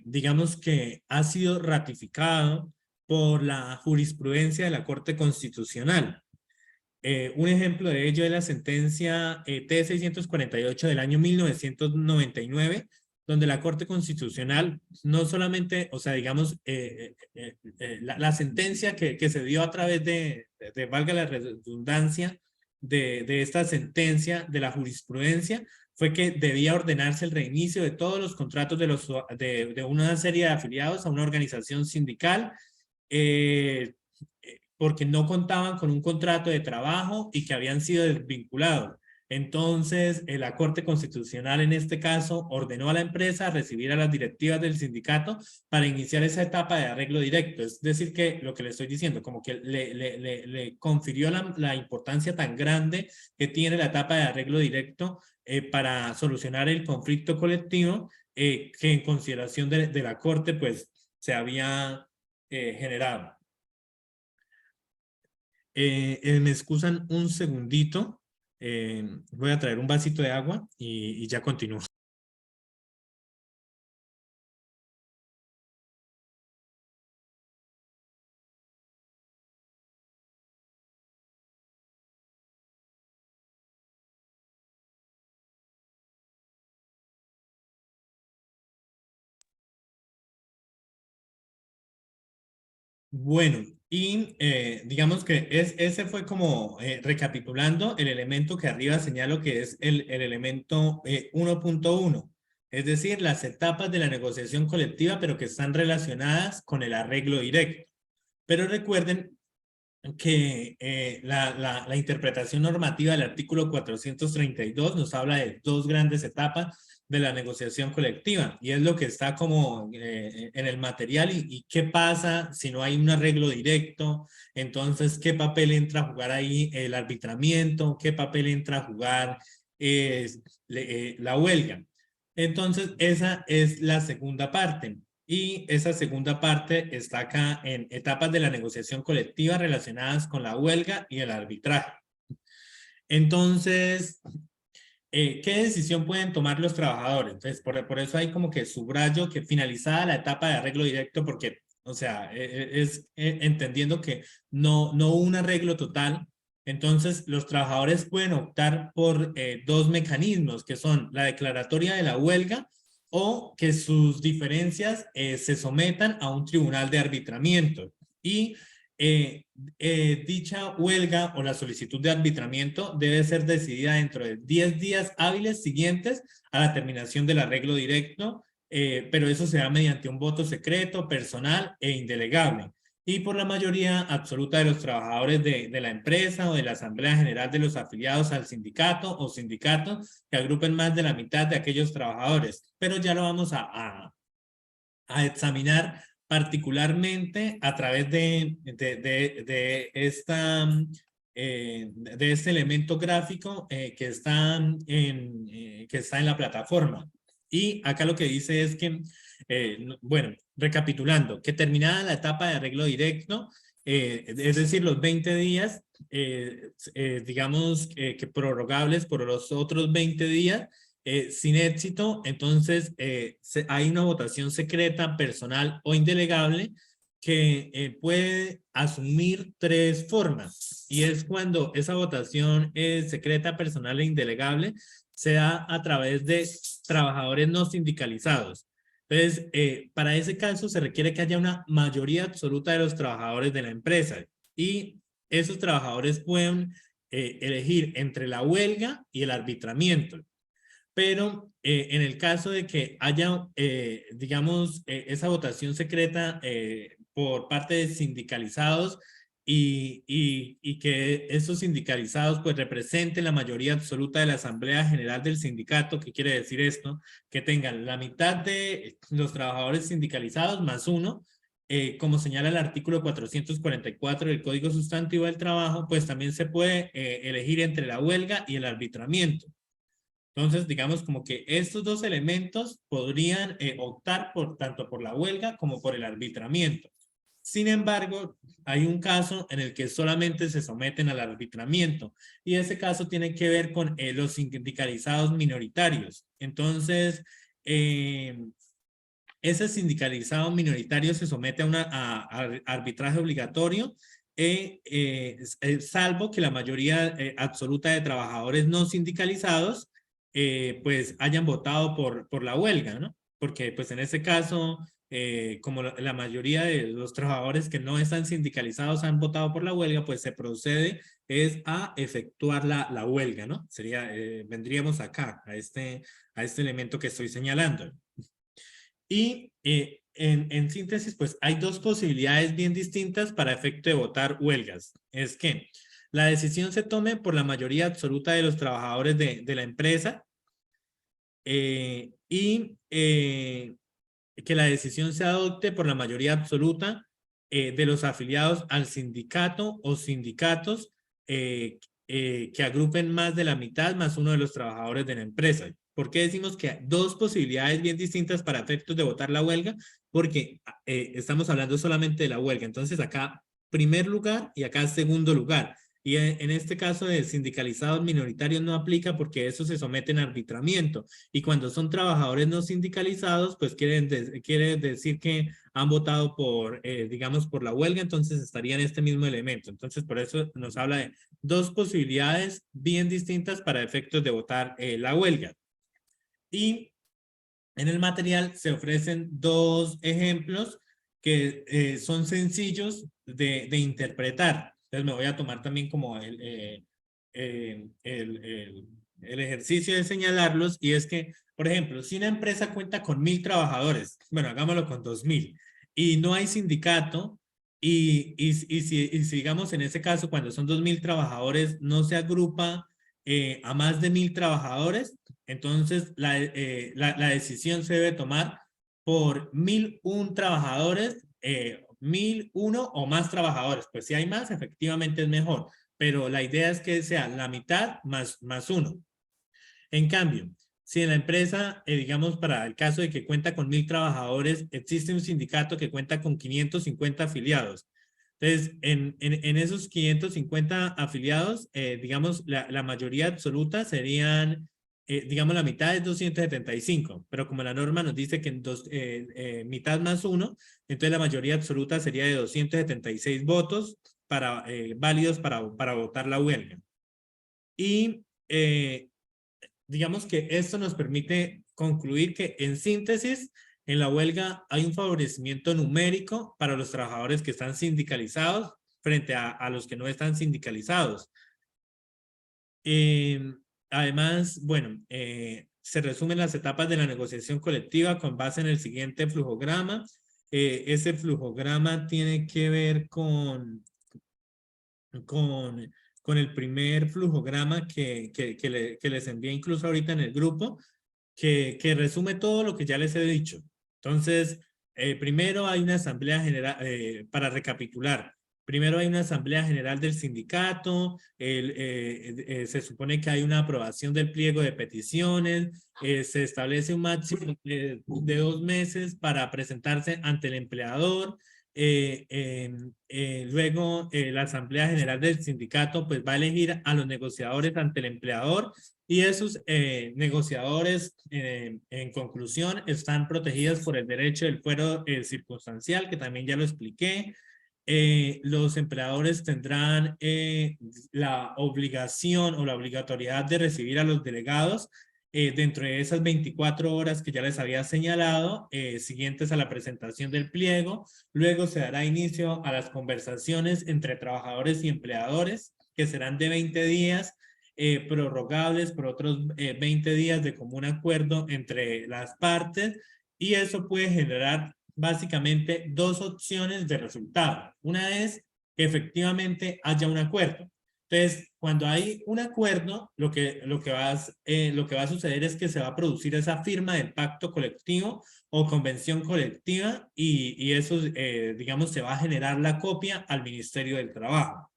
digamos que ha sido ratificado por la jurisprudencia de la Corte Constitucional. Un ejemplo de ello es la sentencia T-648 del año 1999, donde la Corte Constitucional no solamente, o sea, digamos, la sentencia que se dio a través valga la redundancia, de esta sentencia de la jurisprudencia, fue que debía ordenarse el reinicio de todos los contratos de una serie de afiliados a una organización sindical, porque no contaban con un contrato de trabajo y que habían sido desvinculados. Entonces, la Corte Constitucional en este caso ordenó a la empresa recibir a las directivas del sindicato para iniciar esa etapa de arreglo directo. Es decir, que lo que le estoy diciendo, como que le confirió la importancia tan grande que tiene la etapa de arreglo directo para solucionar el conflicto colectivo que en consideración de la Corte pues se había generado. Me excusan un segundito. Voy a traer un vasito de agua y ya continúo. Bueno, y digamos que ese fue como recapitulando el elemento que arriba señalo que es el elemento 1.1, es decir, las etapas de la negociación colectiva, pero que están relacionadas con el arreglo directo. Pero recuerden que la interpretación normativa del artículo 432 nos habla de dos grandes etapas de la negociación colectiva y es lo que está como en el material y qué pasa si no hay un arreglo directo, entonces qué papel entra a jugar ahí el arbitramiento, qué papel entra a jugar la huelga. Entonces esa es la segunda parte. Y esa segunda parte está acá en etapas de la negociación colectiva relacionadas con la huelga y el arbitraje. Entonces, ¿qué decisión pueden tomar los trabajadores? Entonces, por eso hay como que subrayo que finalizada la etapa de arreglo directo, porque, o sea, entendiendo que no hubo un arreglo total, entonces los trabajadores pueden optar por dos mecanismos, que son la declaratoria de la huelga o que sus diferencias se sometan a un tribunal de arbitramiento. Y dicha huelga o la solicitud de arbitramiento debe ser decidida dentro de 10 días hábiles siguientes a la terminación del arreglo directo, pero eso se da mediante un voto secreto, personal e indelegable. Y por la mayoría absoluta de los trabajadores de la empresa o de la Asamblea General de los afiliados al sindicato o sindicatos que agrupen más de la mitad de aquellos trabajadores. Pero ya lo vamos a examinar particularmente a través de este elemento gráfico que está en la plataforma. Y acá lo que dice es que, bueno, recapitulando, que terminada la etapa de arreglo directo, es decir, los 20 días, digamos que prorrogables por los otros 20 días, sin éxito, entonces hay una votación secreta, personal o indelegable que puede asumir tres formas y es cuando esa votación secreta, personal e indelegable se da a través de trabajadores no sindicalizados. Entonces, para ese caso se requiere que haya una mayoría absoluta de los trabajadores de la empresa y esos trabajadores pueden elegir entre la huelga y el arbitramiento. Pero en el caso de que haya, digamos, esa votación secreta por parte de sindicalizados y que esos sindicalizados pues representen la mayoría absoluta de la Asamblea General del sindicato, ¿qué quiere decir esto? Que tengan la mitad de los trabajadores sindicalizados más uno, como señala el artículo 444 del Código Sustantivo del Trabajo, pues también se puede elegir entre la huelga y el arbitramiento. Entonces, digamos como que estos dos elementos podrían optar tanto por la huelga como por el arbitramiento. Sin embargo, hay un caso en el que solamente se someten al arbitramiento y ese caso tiene que ver con los sindicalizados minoritarios. Entonces, ese sindicalizado minoritario se somete a arbitraje obligatorio salvo que la mayoría absoluta de trabajadores no sindicalizados pues hayan votado por la huelga, ¿no? Porque pues en ese caso, como la mayoría de los trabajadores que no están sindicalizados han votado por la huelga, pues se procede es a efectuar la huelga, ¿no? Vendríamos acá, a este elemento que estoy señalando. Y en síntesis, pues hay dos posibilidades bien distintas para efecto de votar huelgas. Es que la decisión se tome por la mayoría absoluta de los trabajadores de la empresa y que la decisión se adopte por la mayoría absoluta de los afiliados al sindicato o sindicatos que agrupen más de la mitad más uno de los trabajadores de la empresa. ¿Por qué decimos que hay dos posibilidades bien distintas para efectos de votar la huelga? Porque estamos hablando solamente de la huelga. Entonces acá primer lugar y acá segundo lugar. Y en este caso de sindicalizados minoritarios no aplica porque eso se someten a arbitramiento. Y cuando son trabajadores no sindicalizados, pues quiere decir que han votado por, digamos, por la huelga, entonces estaría en este mismo elemento. Entonces, por eso nos habla de dos posibilidades bien distintas para efectos de votar la huelga. Y en el material se ofrecen dos ejemplos que son sencillos de interpretar. Entonces me voy a tomar también como el ejercicio de señalarlos, y es que, por ejemplo, si una empresa cuenta con 1000 trabajadores, bueno, hagámoslo con 2000, y no hay sindicato, y si digamos en ese caso, cuando son 2000 trabajadores, no se agrupa a más de 1000 trabajadores, entonces la decisión se debe tomar por 1001 trabajadores, 1001 o más trabajadores. Pues si hay más, efectivamente es mejor, pero la idea es que sea la mitad más uno. En cambio, si en la empresa, digamos, para el caso de que cuenta con 1000 trabajadores, existe un sindicato que cuenta con 550 afiliados. Entonces, en esos 550 afiliados, digamos, la mayoría absoluta serían, digamos, la mitad es 275, pero como la norma nos dice que en mitad más uno, entonces la mayoría absoluta sería de 276 votos válidos para votar la huelga. Y digamos que esto nos permite concluir que, en síntesis, en la huelga hay un favorecimiento numérico para los trabajadores que están sindicalizados frente a los que no están sindicalizados. Además, bueno, se resumen las etapas de la negociación colectiva con base en el siguiente flujograma. Ese flujograma tiene que ver con, con el primer flujograma que les envié incluso ahorita en el grupo, que resume todo lo que ya les he dicho. Entonces, primero hay una asamblea general, para recapitular. Primero hay una asamblea general del sindicato, se supone que hay una aprobación del pliego de peticiones, se establece un máximo de 2 meses para presentarse ante el empleador. Luego, la asamblea general del sindicato pues va a elegir a los negociadores ante el empleador, y esos negociadores, en conclusión, están protegidos por el derecho del fuero circunstancial, que también ya lo expliqué. Los empleadores tendrán la obligación o la obligatoriedad de recibir a los delegados dentro de esas 24 horas que ya les había señalado, siguientes a la presentación del pliego. Luego se dará inicio a las conversaciones entre trabajadores y empleadores, que serán de 20 días, prorrogables por otros 20 días de común acuerdo entre las partes, y eso puede generar básicamente dos opciones de resultado. Una es que efectivamente haya un acuerdo. Entonces, cuando hay un acuerdo, lo que va a suceder es que se va a producir esa firma del pacto colectivo o convención colectiva, y eso, digamos, se va a generar la copia al Ministerio del Trabajo.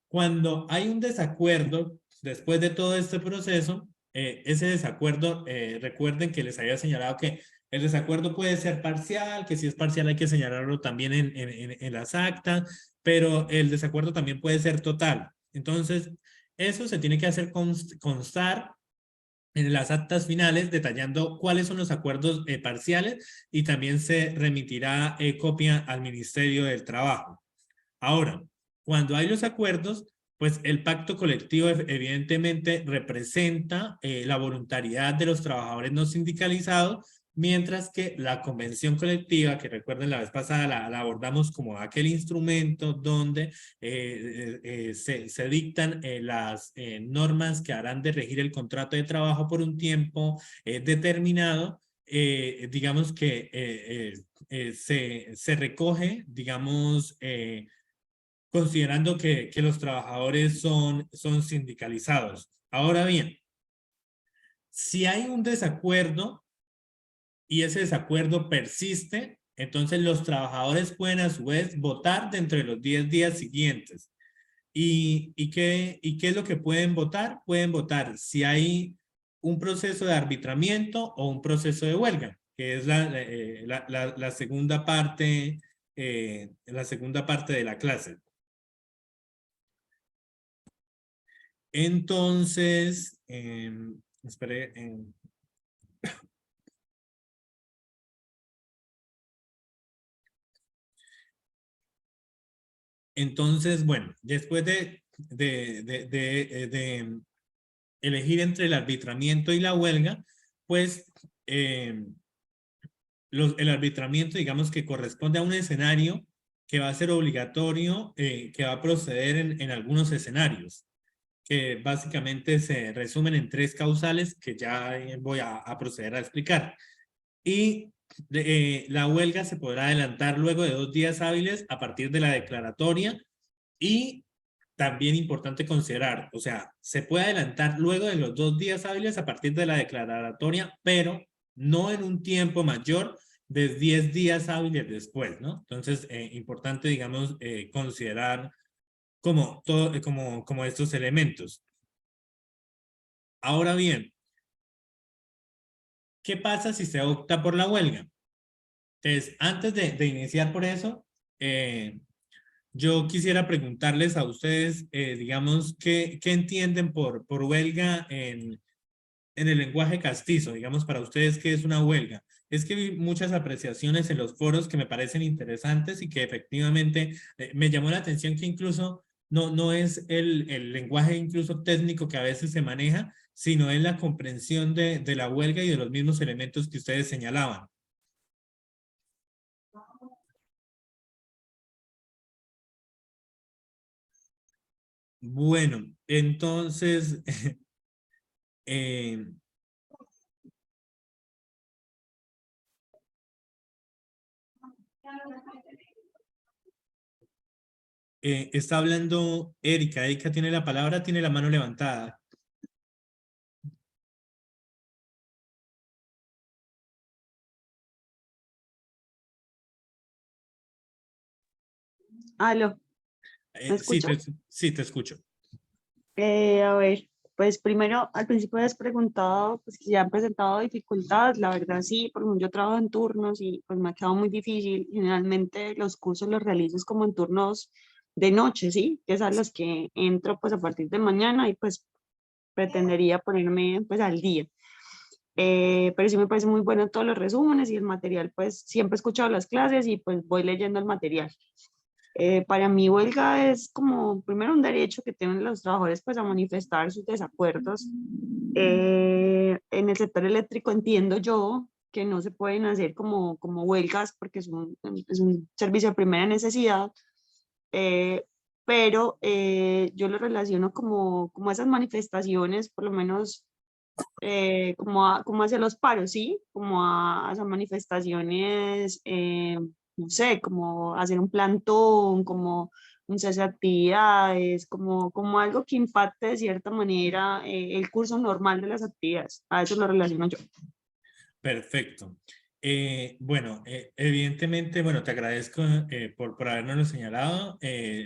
Cuando hay un desacuerdo, después de todo este proceso, ese desacuerdo, recuerden que les había señalado que el desacuerdo puede ser parcial, que si es parcial hay que señalarlo también en las actas, pero el desacuerdo también puede ser total. Entonces, eso se tiene que hacer constar en las actas finales, detallando cuáles son los acuerdos parciales, y también se remitirá copia al Ministerio del Trabajo. Ahora, cuando hay los acuerdos, pues el pacto colectivo evidentemente representa la voluntariedad de los trabajadores no sindicalizados, mientras que la convención colectiva, que recuerden la vez pasada la abordamos como aquel instrumento donde se dictan las normas que harán de regir el contrato de trabajo por un tiempo determinado. Digamos que se recoge, digamos, considerando que los trabajadores son sindicalizados. Ahora bien, si hay un desacuerdo y ese desacuerdo persiste, entonces los trabajadores pueden a su vez votar dentro de los 10 días siguientes. ¿Y qué es lo que pueden votar? Pueden votar si hay un proceso de arbitramiento o un proceso de huelga, que es la segunda parte, la segunda parte de la clase. Entonces, esperé. Entonces, bueno, después de elegir entre el arbitramiento y la huelga, pues el arbitramiento, digamos que corresponde a un escenario que va a ser obligatorio, que va a proceder en algunos escenarios, que básicamente se resumen en 3 causales que ya voy a proceder a explicar. Y la huelga se podrá adelantar luego de 2 días hábiles a partir de la declaratoria. Y también importante considerar, o sea, se puede adelantar luego de los 2 días hábiles a partir de la declaratoria, pero no en un tiempo mayor de 10 días hábiles después, ¿no? Entonces, importante, digamos, considerar como, todo, como estos elementos. Ahora bien, ¿qué pasa si se opta por la huelga? Entonces, antes de iniciar por eso, yo quisiera preguntarles a ustedes, digamos, ¿qué entienden por huelga en el lenguaje castizo? Digamos, para ustedes, ¿qué es una huelga? Es que vi muchas apreciaciones en los foros que me parecen interesantes y que efectivamente me llamó la atención que incluso no es el lenguaje incluso técnico que a veces se maneja, sino es la comprensión de la huelga y de los mismos elementos que ustedes señalaban. Bueno, entonces, eh, está hablando Erika. Erika tiene la palabra, tiene la mano levantada. Aló, ¿me Sí, escucha? sí, te escucho. A ver, pues primero, al principio has preguntado pues, que si han presentado dificultades. La verdad sí, porque yo trabajo en turnos y pues me ha quedado muy difícil. Generalmente los cursos los realizo como en turnos de noche, ¿sí? Que es a los que entro pues a partir de mañana y pues pretendería ponerme pues al día. Pero sí me parece muy bueno todos los resúmenes y el material, pues siempre he escuchado las clases y pues voy leyendo el material. Para mí huelga es como primero un derecho que tienen los trabajadores pues a manifestar sus desacuerdos. En el sector eléctrico entiendo yo que no se pueden hacer como huelgas porque es un servicio de primera necesidad, eh, pero yo lo relaciono como esas manifestaciones, por lo menos como hacia los paros, ¿sí? Como a esas manifestaciones, no sé, como hacer un plantón, como un cese de actividades, como algo que impacte de cierta manera el curso normal de las actividades. A eso lo relaciono yo. Perfecto. Bueno, evidentemente, bueno, te agradezco por habernoslo señalado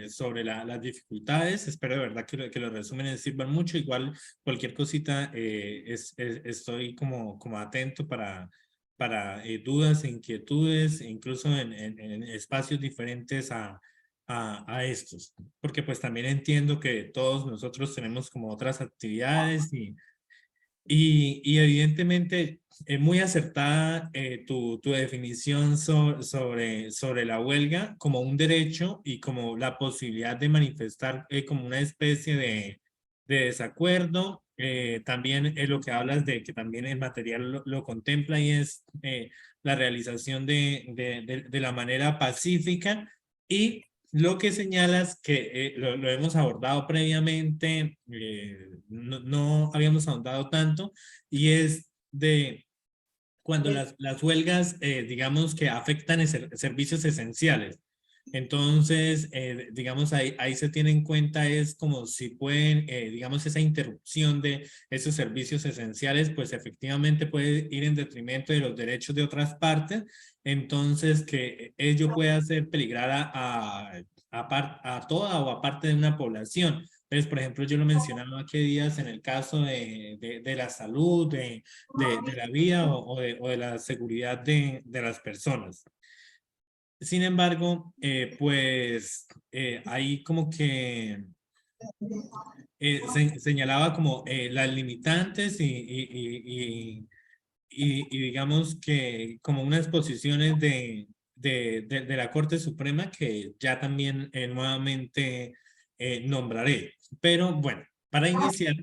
sobre las dificultades. Espero de verdad que los resúmenes sirvan mucho. Igual cualquier cosita, estoy como atento para dudas e inquietudes, incluso en espacios diferentes a estos. Porque pues también entiendo que todos nosotros tenemos como otras actividades y evidentemente es muy acertada tu definición sobre la huelga como un derecho y como la posibilidad de manifestar como una especie de desacuerdo. También es lo que hablas de que también el material lo contempla y es la realización de la manera pacífica y lo que señalas que lo hemos abordado previamente, no habíamos ahondado tanto, y es de cuando las huelgas, digamos que afectan servicios esenciales. Entonces, digamos, ahí se tiene en cuenta es como si pueden, digamos, esa interrupción de esos servicios esenciales, pues efectivamente puede ir en detrimento de los derechos de otras partes, entonces que ello puede hacer peligrar a toda o a parte de una población. Entonces, por ejemplo, yo lo mencionaba aquí días en el caso de la salud, de la vida o de la seguridad de las personas. Sin embargo, pues ahí como que señalaba como las limitantes y digamos que como unas posiciones de la Corte Suprema que ya también nuevamente nombraré. Pero bueno, para iniciar,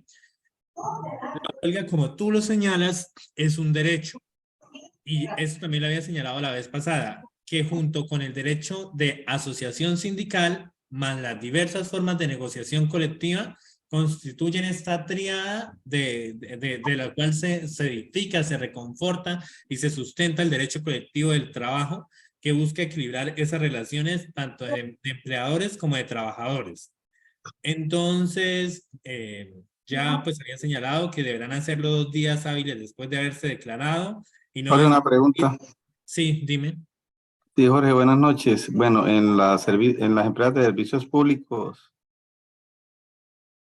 la huelga, como tú lo señalas, es un derecho. y eso también lo había señalado la vez pasada, que junto con el derecho de asociación sindical, más las diversas formas de negociación colectiva, constituyen esta tríada de la cual se edifica, se reconforta y se sustenta el derecho colectivo del trabajo, que busca equilibrar esas relaciones tanto de empleadores como de trabajadores. Entonces, ya pues había señalado que deberán hacerlo 2 días hábiles después de haberse declarado y no Jorge, es... una pregunta. Sí, dime. Sí, Jorge, buenas noches. Bueno, en las empresas de servicios públicos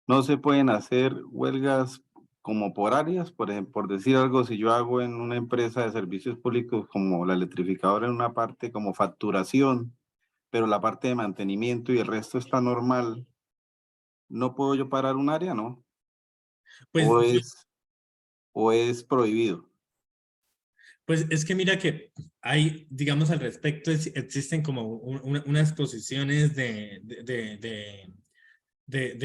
no se pueden hacer huelgas como por áreas. Por ejemplo, por decir algo, si yo hago en una empresa de servicios públicos como la electrificadora en una parte como facturación, pero la parte de mantenimiento y el resto está normal, ¿no puedo yo parar un área, no? Pues, ¿O es prohibido? pues es que mira que hay, digamos, al respecto, existen como unas posiciones de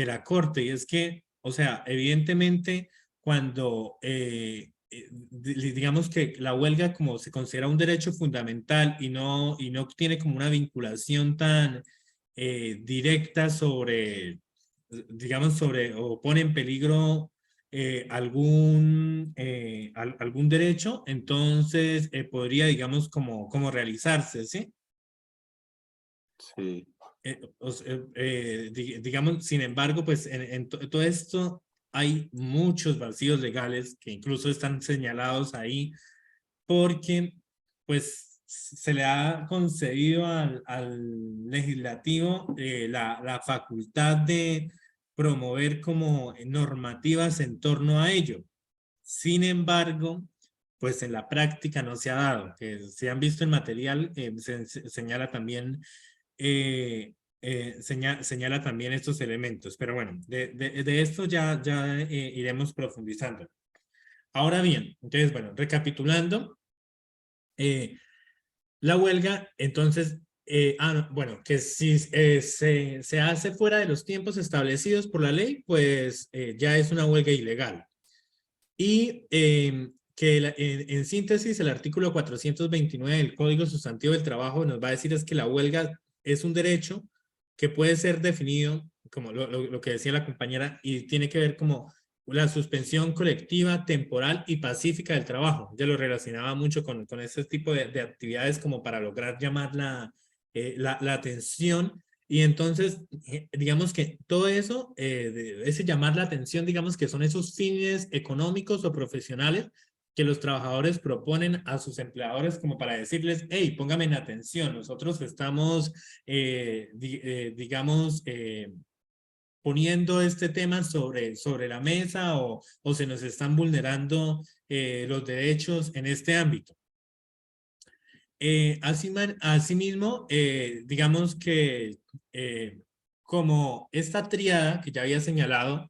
la Corte, y es que, o sea, evidentemente, cuando, digamos que la huelga como se considera un derecho fundamental y no tiene como una vinculación tan directa sobre, digamos, sobre, o pone en peligro algún derecho, entonces podría, digamos, como realizarse, ¿sí? Sí, Digamos, sin embargo, pues todo esto hay muchos vacíos legales que incluso están señalados ahí porque pues se le ha concedido al legislativo la facultad de promover como normativas en torno a ello. Sin embargo, pues en la práctica no se ha dado, que se han visto en material, señala también señala también estos elementos. Pero bueno, de esto ya iremos profundizando. Ahora bien, entonces, bueno, recapitulando, eh, la huelga, entonces, no, bueno, que si se hace fuera de los tiempos establecidos por la ley, pues ya es una huelga ilegal. Y que en síntesis, el artículo 429 del Código Sustantivo del Trabajo nos va a decir es que la huelga es un derecho que puede ser definido, como lo que decía la compañera, y tiene que ver como la suspensión colectiva, temporal y pacífica del trabajo. Ya lo relacionaba mucho con este tipo de actividades como para lograr llamar la atención. Y entonces, digamos que todo eso, ese llamar la atención, digamos que son esos fines económicos o profesionales que los trabajadores proponen a sus empleadores como para decirles, hey, póngame en atención, nosotros estamos, digamos, poniendo este tema sobre la mesa o se nos están vulnerando los derechos en este ámbito. Asimismo, digamos que como esta tríada que ya había señalado,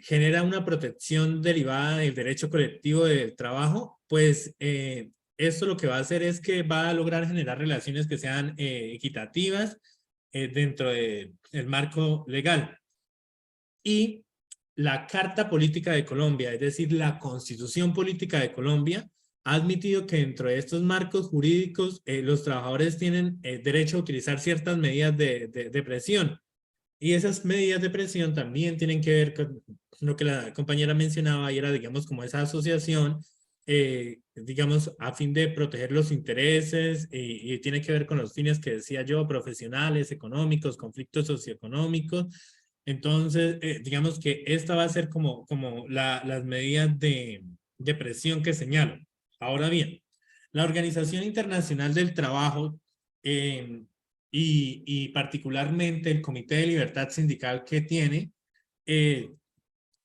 genera una protección derivada del derecho colectivo del trabajo, pues esto lo que va a hacer es que va a lograr generar relaciones que sean equitativas dentro del marco legal. Y la Carta Política de Colombia, es decir, la Constitución Política de Colombia, ha admitido que dentro de estos marcos jurídicos los trabajadores tienen derecho a utilizar ciertas medidas de presión. Y esas medidas de presión también tienen que ver con lo que la compañera mencionaba y era, digamos, como esa asociación, digamos, a fin de proteger los intereses y tiene que ver con los fines que decía yo, profesionales, económicos, conflictos socioeconómicos. Entonces, digamos que esta va a ser como las medidas de presión que señalo. Ahora bien, la Organización Internacional del Trabajo y particularmente el Comité de Libertad Sindical que tiene,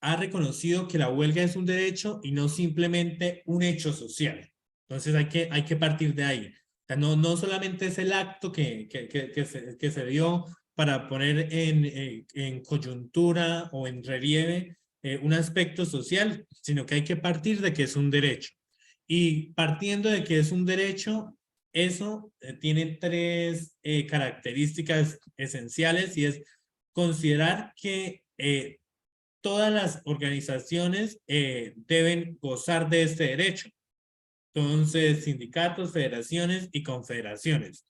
ha reconocido que la huelga es un derecho y no simplemente un hecho social. Entonces hay que partir de ahí. O sea, no solamente es el acto que se dio para poner en coyuntura o en relieve un aspecto social, sino que hay que partir de que es un derecho. Y partiendo de que es un derecho, eso tiene tres características esenciales y es considerar que todas las organizaciones deben gozar de este derecho. Entonces, sindicatos, federaciones y confederaciones.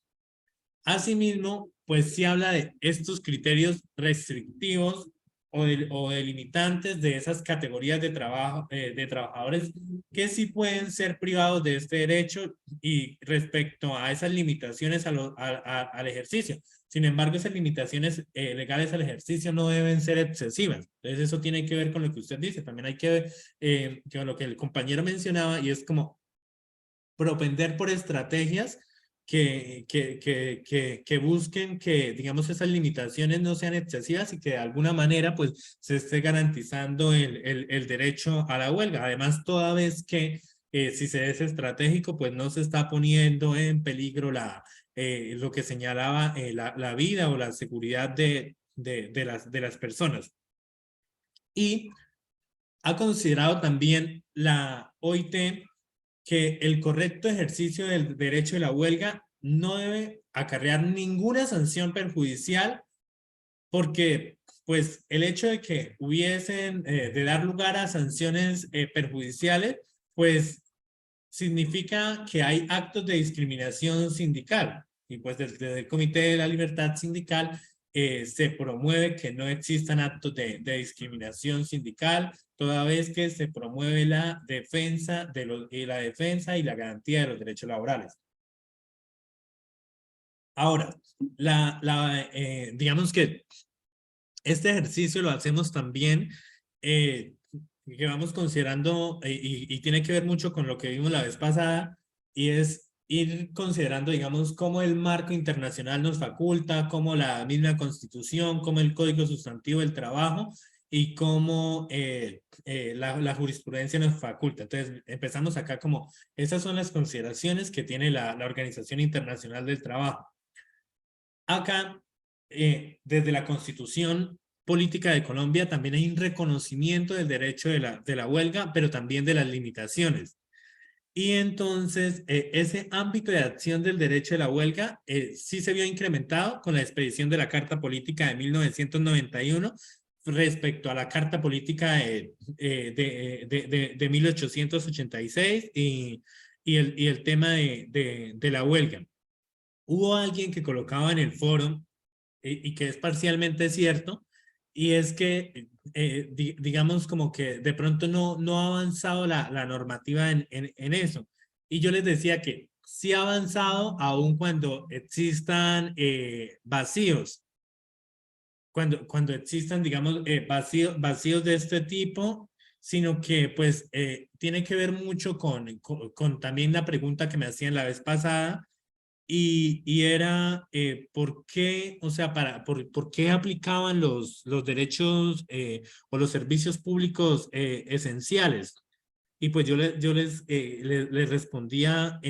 Asimismo, pues sí habla de estos criterios restrictivos o delimitantes de esas categorías de trabajo, de trabajadores que sí pueden ser privados de este derecho y respecto a esas limitaciones al ejercicio. Sin embargo, esas limitaciones legales al ejercicio no deben ser excesivas. Entonces, eso tiene que ver con lo que usted dice. También hay que ver con lo que el compañero mencionaba, y es como propender por estrategias que busquen que, digamos, esas limitaciones no sean excesivas y que de alguna manera, pues, se esté garantizando el derecho a la huelga. Además, toda vez que si se es estratégico, pues no se está poniendo en peligro lo que señalaba la vida o la seguridad de las personas. Y ha considerado también la OIT que el correcto ejercicio del derecho de la huelga no debe acarrear ninguna sanción perjudicial, porque pues el hecho de que hubiesen de dar lugar a sanciones perjudiciales, pues significa que hay actos de discriminación sindical. Y pues desde el Comité de la Libertad Sindical se promueve que no existan actos de discriminación sindical, toda vez que se promueve la defensa y la garantía de los derechos laborales. Ahora, digamos que este ejercicio lo hacemos también, que vamos considerando, y tiene que ver mucho con lo que vimos la vez pasada, y es ir considerando, digamos, cómo el marco internacional nos faculta, cómo la misma Constitución, cómo el Código Sustantivo del Trabajo, y cómo la jurisprudencia nos faculta. Entonces, empezamos acá como, esas son las consideraciones que tiene la Organización Internacional del Trabajo. Acá, desde la Constitución Política de Colombia, también hay un reconocimiento del derecho de la huelga, pero también de las limitaciones. Y entonces, ese ámbito de acción del derecho de la huelga sí se vio incrementado con la expedición de la Carta Política de 1991 respecto a la Carta Política de 1886 y el tema de la huelga. Hubo alguien que colocaba en el foro, y que es parcialmente cierto, y es que, digamos, como que de pronto no ha avanzado la normativa en eso. Y yo les decía que sí ha avanzado aun cuando existan vacíos. Cuando existan, digamos, vacíos de este tipo, sino que pues tiene que ver mucho con también la pregunta que me hacían la vez pasada, y era por qué, o sea, por qué aplicaban los derechos o los servicios públicos esenciales. Y pues yo les respondía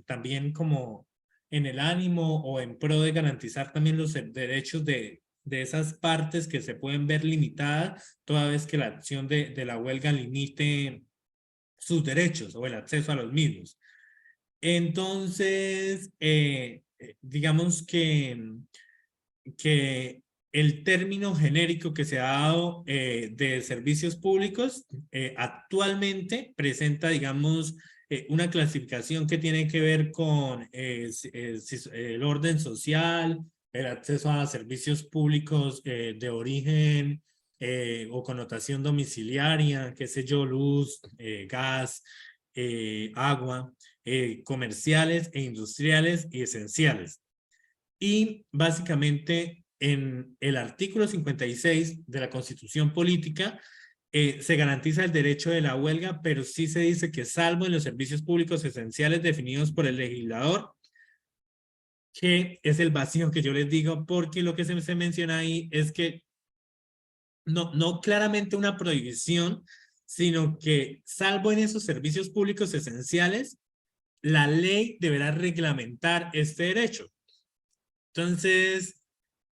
también como en el ánimo o en pro de garantizar también los derechos de esas partes que se pueden ver limitadas toda vez que la acción de la huelga limite sus derechos o el acceso a los mismos. Entonces, digamos que el término genérico que se ha dado de servicios públicos actualmente presenta, digamos, una clasificación que tiene que ver con el orden social, el acceso a servicios públicos de origen o connotación domiciliaria, qué sé yo, luz, gas, agua, comerciales e industriales y esenciales. Y básicamente en el artículo 56 de la Constitución Política se garantiza el derecho de la huelga, pero sí se dice que salvo en los servicios públicos esenciales definidos por el legislador, que es el vacío que yo les digo, porque lo que se menciona ahí es que no claramente una prohibición, sino que salvo en esos servicios públicos esenciales, la ley deberá reglamentar este derecho. Entonces,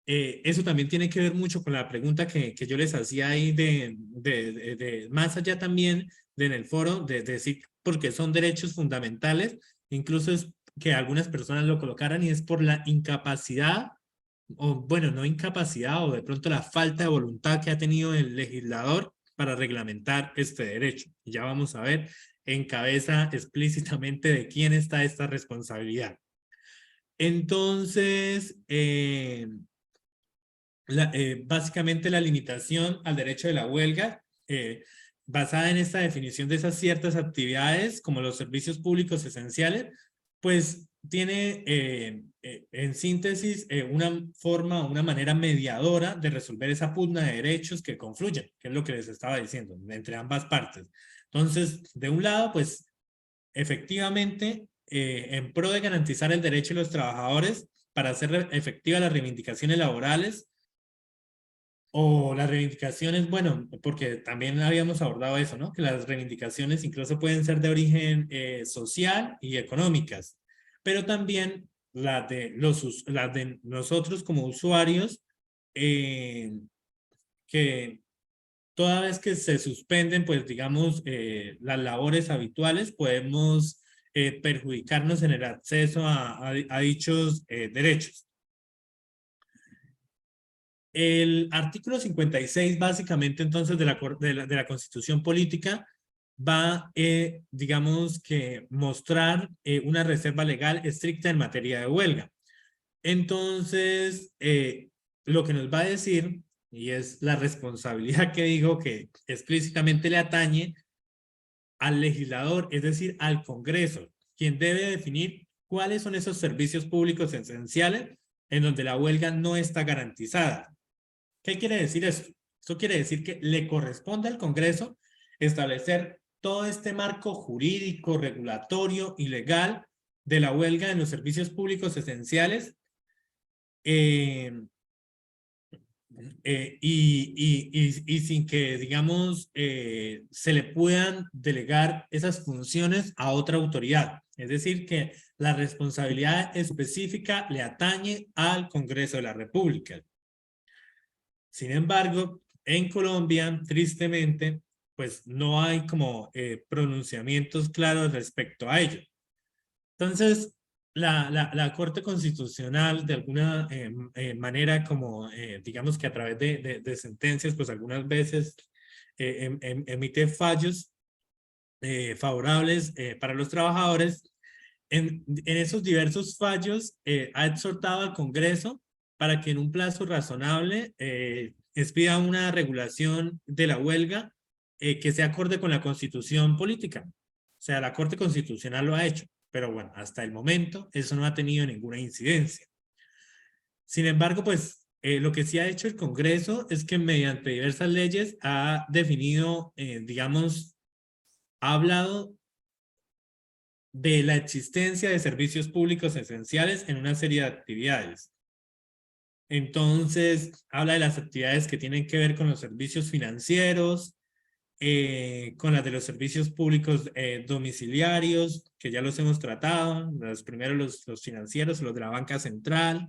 eso también tiene que ver mucho con la pregunta que yo les hacía ahí más allá también en el foro, de decir porque son derechos fundamentales, incluso es que algunas personas lo colocaran y es por la incapacidad, o bueno, no incapacidad, o de pronto la falta de voluntad que ha tenido el legislador para reglamentar este derecho. Ya vamos a ver en cabeza explícitamente de quién está esta responsabilidad. Entonces, básicamente la limitación al derecho de la huelga, basada en esta definición de esas ciertas actividades como los servicios públicos esenciales, pues tiene en síntesis una forma, una manera mediadora de resolver esa pugna de derechos que confluyen, que es lo que les estaba diciendo, entre ambas partes. Entonces, de un lado, pues efectivamente, en pro de garantizar el derecho de los trabajadores para hacer efectivas las reivindicaciones laborales, o las reivindicaciones, bueno, porque también habíamos abordado eso, ¿no? Que las reivindicaciones incluso pueden ser de origen social y económicas, pero también las de nosotros como usuarios, que toda vez que se suspenden, pues digamos, las labores habituales, podemos perjudicarnos en el acceso a dichos derechos. El artículo 56, básicamente, entonces, de la Constitución Política va, digamos, que mostrar una reserva legal estricta en materia de huelga. Entonces, lo que nos va a decir, y es la responsabilidad que digo que explícitamente le atañe al legislador, es decir, al Congreso, quien debe definir cuáles son esos servicios públicos esenciales en donde la huelga no está garantizada. ¿Qué quiere decir esto? Esto quiere decir que le corresponde al Congreso establecer todo este marco jurídico, regulatorio y legal de la huelga en los servicios públicos esenciales, y sin que, digamos, se le puedan delegar esas funciones a otra autoridad. Es decir, que la responsabilidad específica le atañe al Congreso de la República. Sin embargo, en Colombia, tristemente, pues no hay como pronunciamientos claros respecto a ello. Entonces, la Corte Constitucional, de alguna manera, como digamos que a través de sentencias, pues algunas veces emite fallos favorables para los trabajadores. En esos diversos fallos ha exhortado al Congreso para que en un plazo razonable expida una regulación de la huelga que sea acorde con la Constitución política. O sea, la Corte Constitucional lo ha hecho, pero bueno, hasta el momento eso no ha tenido ninguna incidencia. Sin embargo, pues lo que sí ha hecho el Congreso es que mediante diversas leyes ha definido, digamos, ha hablado de la existencia de servicios públicos esenciales en una serie de actividades. Entonces, habla de las actividades que tienen que ver con los servicios financieros, con las de los servicios públicos domiciliarios, que ya los hemos tratado, los primeros los financieros, los de la banca central,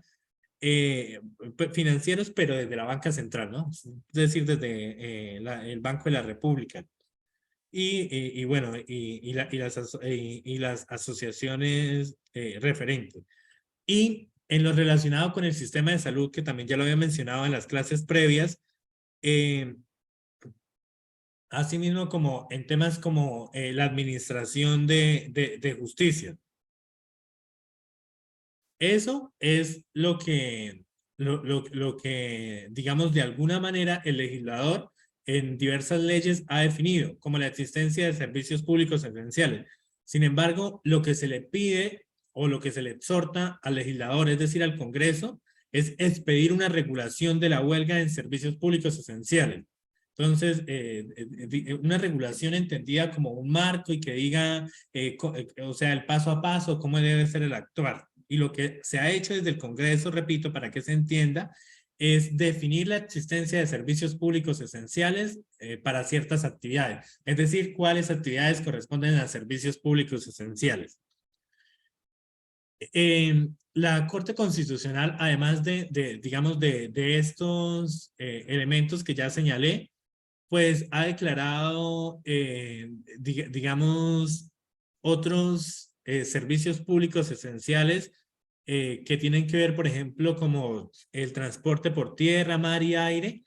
financieros, pero desde la banca central, ¿no? Es decir, desde el Banco de la República. Y bueno, y las asociaciones referentes. Y en lo relacionado con el sistema de salud, que también ya lo había mencionado en las clases previas, asimismo como en temas como la administración de justicia. Eso es lo que, digamos, de alguna manera el legislador en diversas leyes ha definido como la existencia de servicios públicos esenciales. Sin embargo, lo que se le pide o lo que se le exhorta al legislador, es decir, al Congreso, es expedir una regulación de la huelga en servicios públicos esenciales. Entonces, una regulación entendida como un marco y que diga, o sea, el paso a paso, cómo debe ser el actuar. Y lo que se ha hecho desde el Congreso, repito, para que se entienda, es definir la existencia de servicios públicos esenciales para ciertas actividades. Es decir, cuáles actividades corresponden a servicios públicos esenciales. La Corte Constitucional, además digamos, de estos elementos que ya señalé, pues ha declarado, digamos, otros servicios públicos esenciales que tienen que ver, por ejemplo, como el transporte por tierra, mar y aire,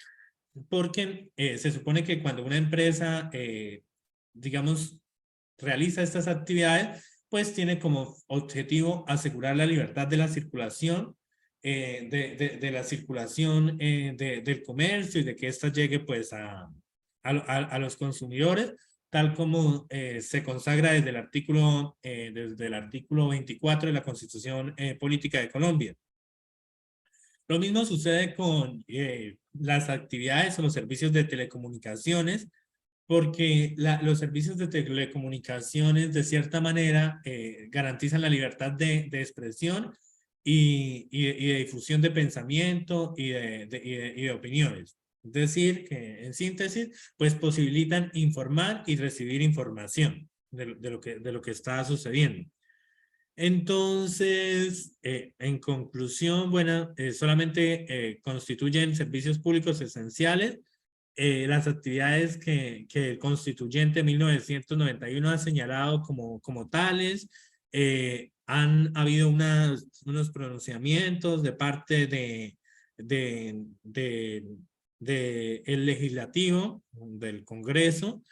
porque se supone que cuando una empresa, digamos, realiza estas actividades, pues tiene como objetivo asegurar la libertad de la circulación, de la circulación del comercio y de que ésta llegue pues a los consumidores, tal como se consagra desde el artículo 24 de la Constitución Política de Colombia. Lo mismo sucede con las actividades o los servicios de telecomunicaciones, porque los servicios de telecomunicaciones de cierta manera garantizan la libertad de expresión y de difusión de pensamiento y de opiniones. Es decir, que en síntesis, pues posibilitan informar y recibir información de lo que está sucediendo. Entonces, en conclusión, bueno, solamente constituyen servicios públicos esenciales las actividades que el constituyente 1991 ha señalado como tales. Han habido unos pronunciamientos de parte el legislativo, del Congreso,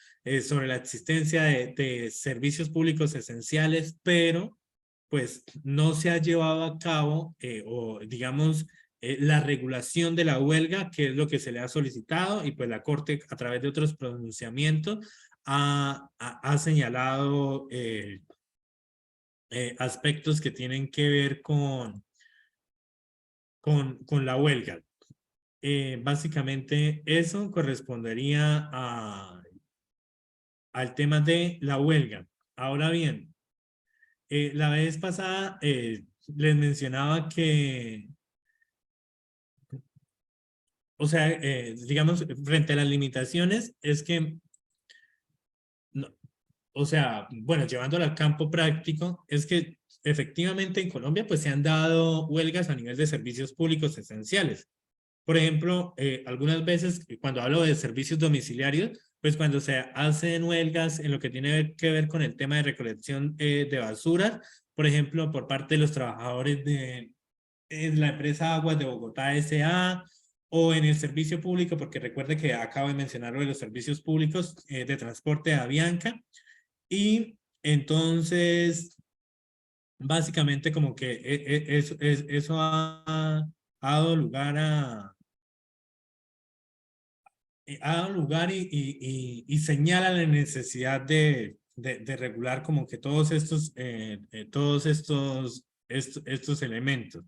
sobre la existencia de servicios públicos esenciales, pero pues no se ha llevado a cabo o digamos la regulación de la huelga, que es lo que se le ha solicitado, y pues la Corte a través de otros pronunciamientos ha señalado aspectos que tienen que ver con la huelga. Básicamente eso correspondería al tema de la huelga. Ahora bien, la vez pasada les mencionaba que, o sea, digamos, frente a las limitaciones, es que, no, o sea, bueno, llevándolo al campo práctico, es que efectivamente en Colombia pues se han dado huelgas a nivel de servicios públicos esenciales. Por ejemplo, algunas veces cuando hablo de servicios domiciliarios, pues cuando se hacen huelgas en lo que tiene que ver con el tema de recolección de basura, por ejemplo, por parte de los trabajadores de la empresa Aguas de Bogotá S.A., o en el servicio público, porque recuerde que acabo de mencionar lo de los servicios públicos de transporte de Avianca, y entonces básicamente como que eso ha dado lugar y señala la necesidad de regular como que todos estos elementos.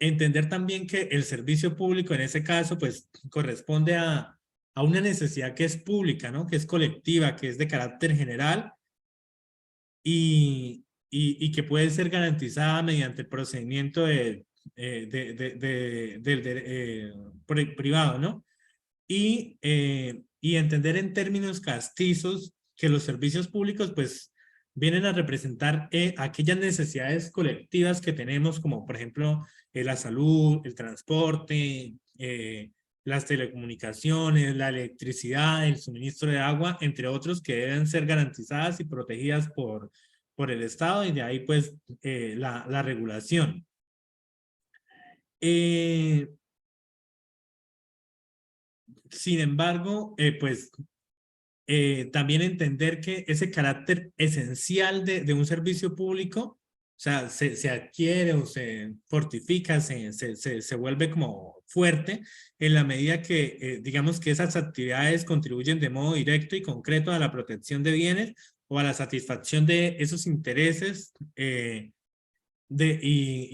Entender también que el servicio público en ese caso pues corresponde a una necesidad que es pública, ¿no? Que es colectiva, que es de carácter general y que puede ser garantizada mediante el procedimiento privado, ¿no? Y entender en términos castizos que los servicios públicos pues vienen a representar aquellas necesidades colectivas que tenemos, como por ejemplo la salud, el transporte, las telecomunicaciones, la electricidad, el suministro de agua, entre otros, que deben ser garantizadas y protegidas por el Estado, y de ahí pues la regulación. Sin embargo, pues también entender que ese carácter esencial de un servicio público, o sea, se adquiere o se fortifica, se vuelve como fuerte en la medida que, digamos que esas actividades contribuyen de modo directo y concreto a la protección de bienes o a la satisfacción de esos intereses y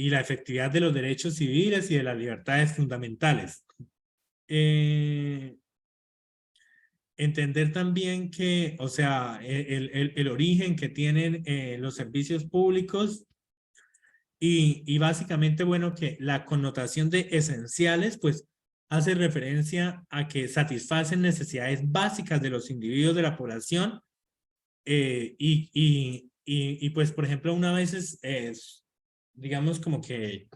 la efectividad de los derechos civiles y de las libertades fundamentales. Entender también que, o sea, el origen que tienen los servicios públicos y básicamente, bueno, que la connotación de esenciales, pues, hace referencia a que satisfacen necesidades básicas de los individuos de la población y pues, por ejemplo, una vez digamos, como que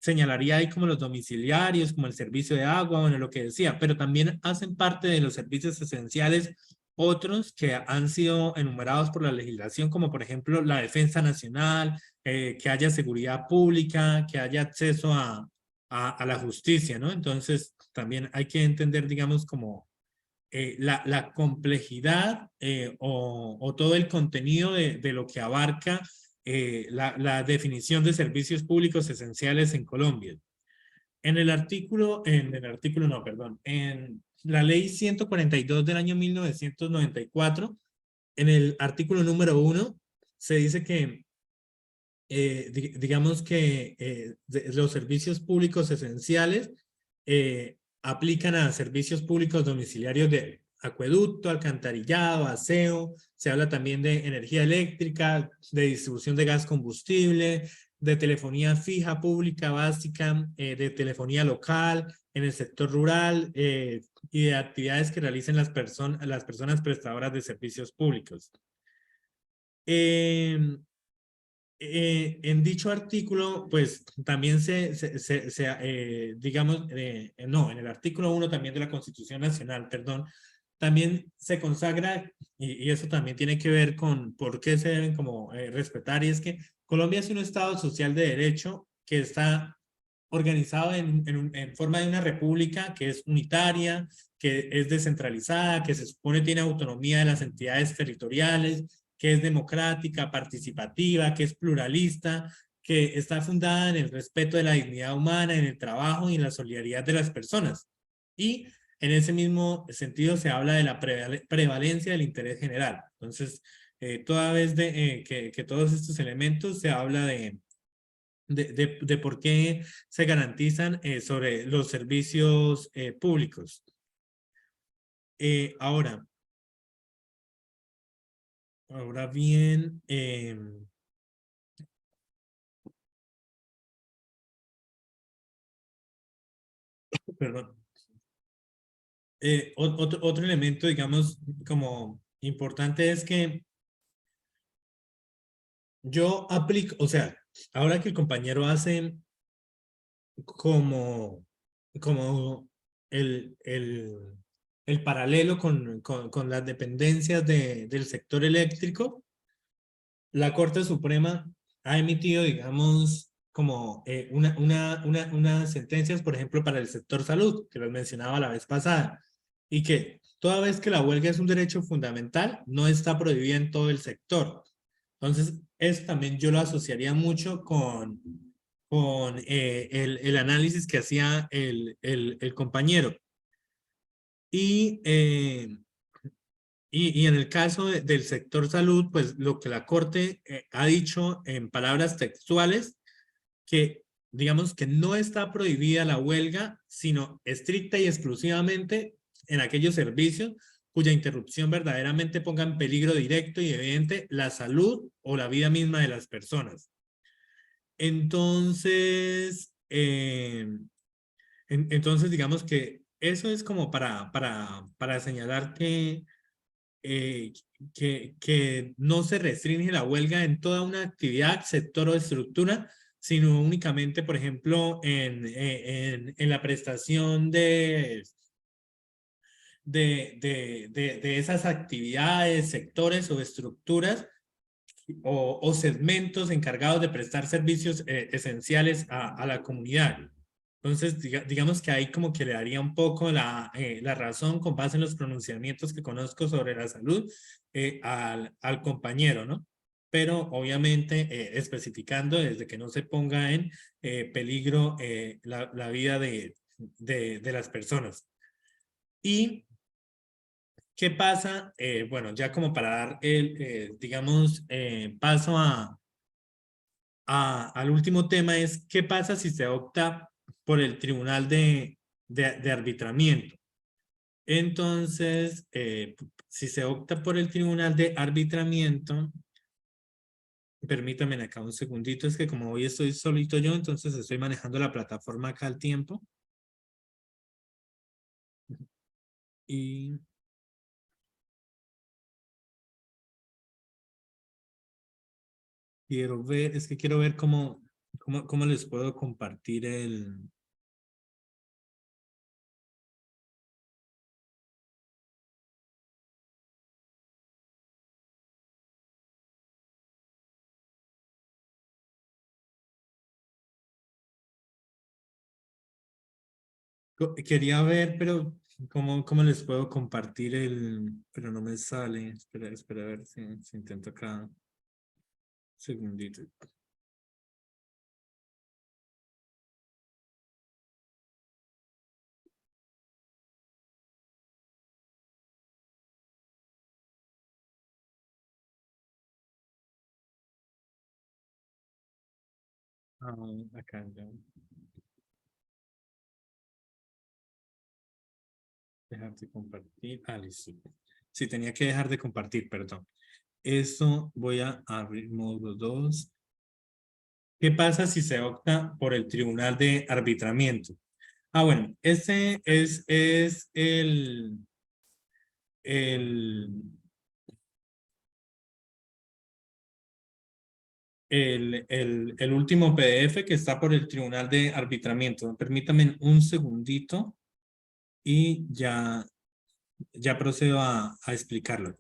señalaría ahí como los domiciliarios, como el servicio de agua, bueno, lo que decía, pero también hacen parte de los servicios esenciales otros que han sido enumerados por la legislación, como por ejemplo la defensa nacional, que haya seguridad pública, que haya acceso a la justicia, ¿no? Entonces, también hay que entender, digamos, como la complejidad o todo el contenido de lo que abarca la definición de servicios públicos esenciales en Colombia. En el artículo no, perdón, en la ley 142 del año 1994, en el artículo número 1, se dice que digamos que los servicios públicos esenciales aplican a servicios públicos domiciliarios de acueducto, alcantarillado, aseo. Se habla también de energía eléctrica, de distribución de gas combustible, de telefonía fija pública básica, de telefonía local en el sector rural y de actividades que realicen las personas prestadoras de servicios públicos. En dicho artículo, pues también digamos, no, en el artículo 1 también de la Constitución Nacional, perdón, también se consagra, y eso también tiene que ver con por qué se deben como respetar, y es que Colombia es un Estado social de derecho que está organizado en forma de una república que es unitaria, que es descentralizada, que se supone tiene autonomía de las entidades territoriales, que es democrática, participativa, que es pluralista, que está fundada en el respeto de la dignidad humana, en el trabajo y en la solidaridad de las personas. Y en ese mismo sentido se habla de la prevalencia del interés general. Entonces, toda vez que todos estos elementos se habla de por qué se garantizan sobre los servicios públicos. Ahora bien, perdón. Otro elemento, digamos, como importante es que yo aplico, o sea, ahora que el compañero hace como, como el paralelo con las dependencias del sector eléctrico, la Corte Suprema ha emitido, digamos, como unas sentencias, por ejemplo, para el sector salud, que lo mencionaba la vez pasada, y que toda vez que la huelga es un derecho fundamental, no está prohibida en todo el sector. Entonces, eso también yo lo asociaría mucho con el análisis que hacía el compañero. Y en el caso del sector salud, pues lo que la Corte ha dicho en palabras textuales, que digamos que no está prohibida la huelga, sino estricta y exclusivamente en aquellos servicios cuya interrupción verdaderamente ponga en peligro directo y evidente la salud o la vida misma de las personas. Entonces, entonces digamos que eso es como para señalar eh, que no se restringe la huelga en toda una actividad, sector o estructura, sino únicamente, por ejemplo, en la prestación de esas actividades, sectores o estructuras o segmentos encargados de prestar servicios esenciales a la comunidad. Entonces, digamos que ahí como que le daría un poco la razón con base en los pronunciamientos que conozco sobre la salud al compañero, ¿no? Pero obviamente especificando desde que no se ponga en peligro la vida de las personas. ¿Y qué pasa? Bueno, ya como para dar digamos, paso al último tema es qué pasa si se opta por el tribunal de arbitramiento. Entonces, si se opta por el tribunal de arbitramiento, permítanme acá un segundito, es que como hoy estoy solito yo, entonces estoy manejando la plataforma acá al tiempo. Y quiero ver, es que quiero ver cómo les puedo compartir Quería ver, pero ¿cómo les puedo compartir pero no me sale. Espera a ver si intento acá. Un segundito. Acá ya. Dejar de compartir. Listo. Sí, tenía que dejar de compartir, perdón. Esto voy a abrir módulo 2. ¿Qué pasa si se opta por el tribunal de arbitramiento? Bueno, ese es el, el último PDF que está por el tribunal de arbitramiento. Permítanme un segundito y ya procedo a explicarlo.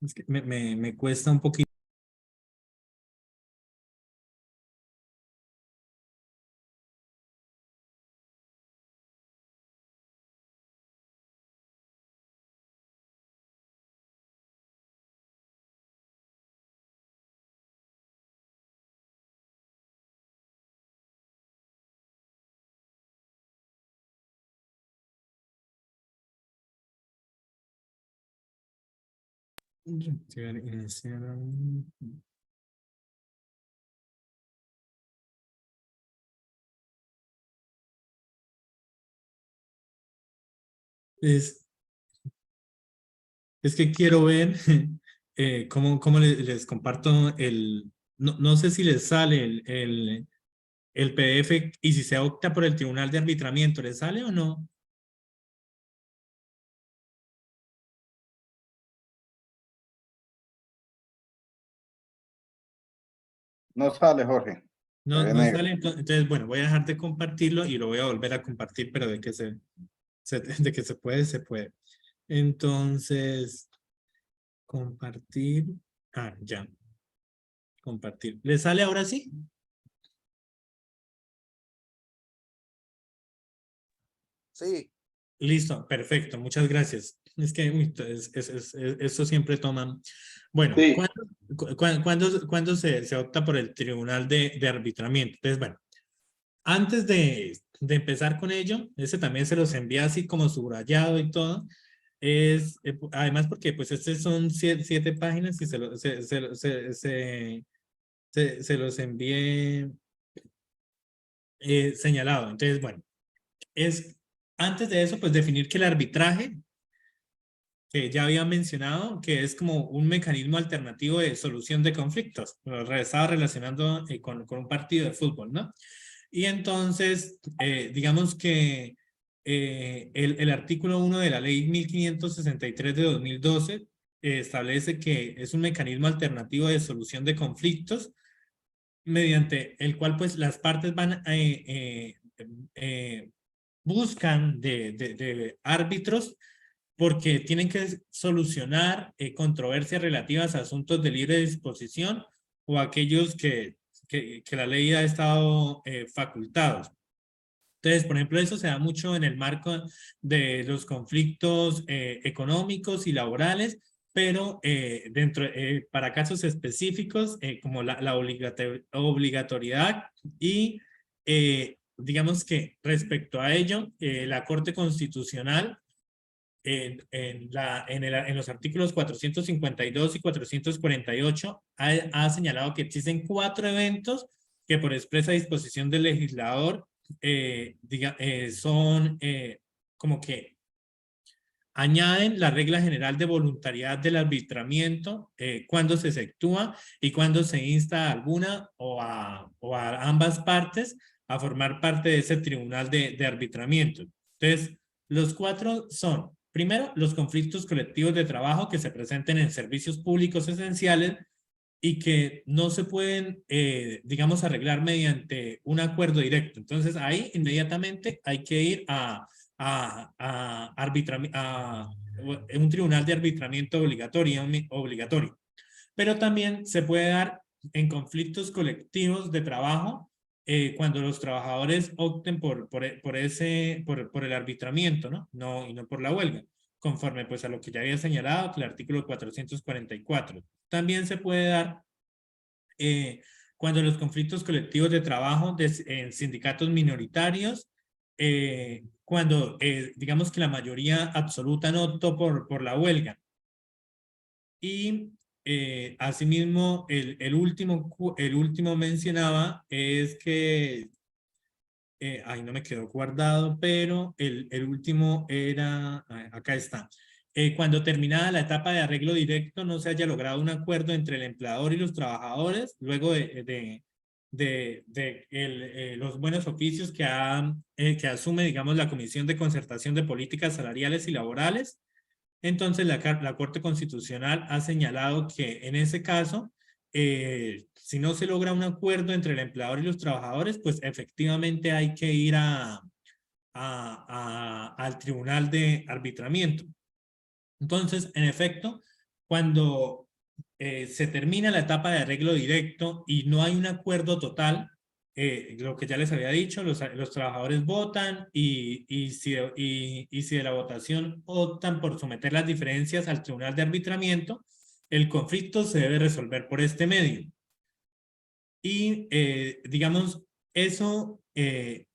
Es que me cuesta un poquito. Es que quiero ver cómo les comparto no sé si les sale el PDF y si se opta por el tribunal de arbitramiento, ¿les sale o no? No sale, Jorge. No, ve no negro. sale, entonces, bueno, voy a dejar de compartirlo y lo voy a volver a compartir, pero de que de que se puede, se puede. Entonces, compartir. Ya. Compartir. ¿Le sale ahora sí? Sí. Listo, perfecto, muchas gracias. Es que esto siempre toma... Bueno, Sí. ¿cuándo se opta por el tribunal de arbitramiento? Entonces, bueno, antes de empezar con ello, ese también se los envía así como subrayado y todo. Además porque pues son 7 páginas y se los envié señalado. Entonces, bueno, antes de eso, pues definir que el arbitraje, que ya había mencionado, que es como un mecanismo alternativo de solución de conflictos. Lo estaba relacionando con un partido de fútbol, ¿no? Y entonces, digamos que el artículo 1 de la ley 1563 de 2012 establece que es un mecanismo alternativo de solución de conflictos mediante el cual pues las partes van buscan de árbitros porque tienen que solucionar controversias relativas a asuntos de libre disposición o aquellos que la ley ha estado facultados. Entonces, por ejemplo, eso se da mucho en el marco de los conflictos económicos y laborales, pero para casos específicos como la obligatoriedad y digamos que respecto a ello, la Corte Constitucional en los artículos 452 y 448 ha señalado que existen 4 eventos que por expresa disposición del legislador son como que añaden la regla general de voluntariedad del arbitramiento cuando se efectúa y cuando se insta a alguna o a ambas partes a formar parte de ese tribunal de arbitramiento. Entonces, los 4 son, primero, los conflictos colectivos de trabajo que se presenten en servicios públicos esenciales y que no se pueden, digamos, arreglar mediante un acuerdo directo. Entonces, ahí inmediatamente hay que ir a un tribunal de arbitramiento obligatorio. Pero también se puede dar en conflictos colectivos de trabajo cuando los trabajadores opten por el arbitramiento, ¿no? Y no por la huelga, conforme pues a lo que ya había señalado, que el artículo 444. También se puede dar cuando los conflictos colectivos de trabajo en sindicatos minoritarios, cuando digamos que la mayoría absoluta no optó por la huelga. Y asimismo, el último mencionaba es que, ahí no me quedó guardado, pero el último era, acá está. Cuando terminada la etapa de arreglo directo no se haya logrado un acuerdo entre el empleador y los trabajadores, luego de los buenos oficios que asume, digamos, la Comisión de Concertación de Políticas Salariales y Laborales. Entonces, la Corte Constitucional ha señalado que en ese caso, si no se logra un acuerdo entre el empleador y los trabajadores, pues efectivamente hay que ir al tribunal de arbitramiento. Entonces, en efecto, cuando se termina la etapa de arreglo directo y no hay un acuerdo total, lo que ya les había dicho, los trabajadores votan y si de la votación optan por someter las diferencias al tribunal de arbitramiento, el conflicto se debe resolver por este medio. Y digamos, eso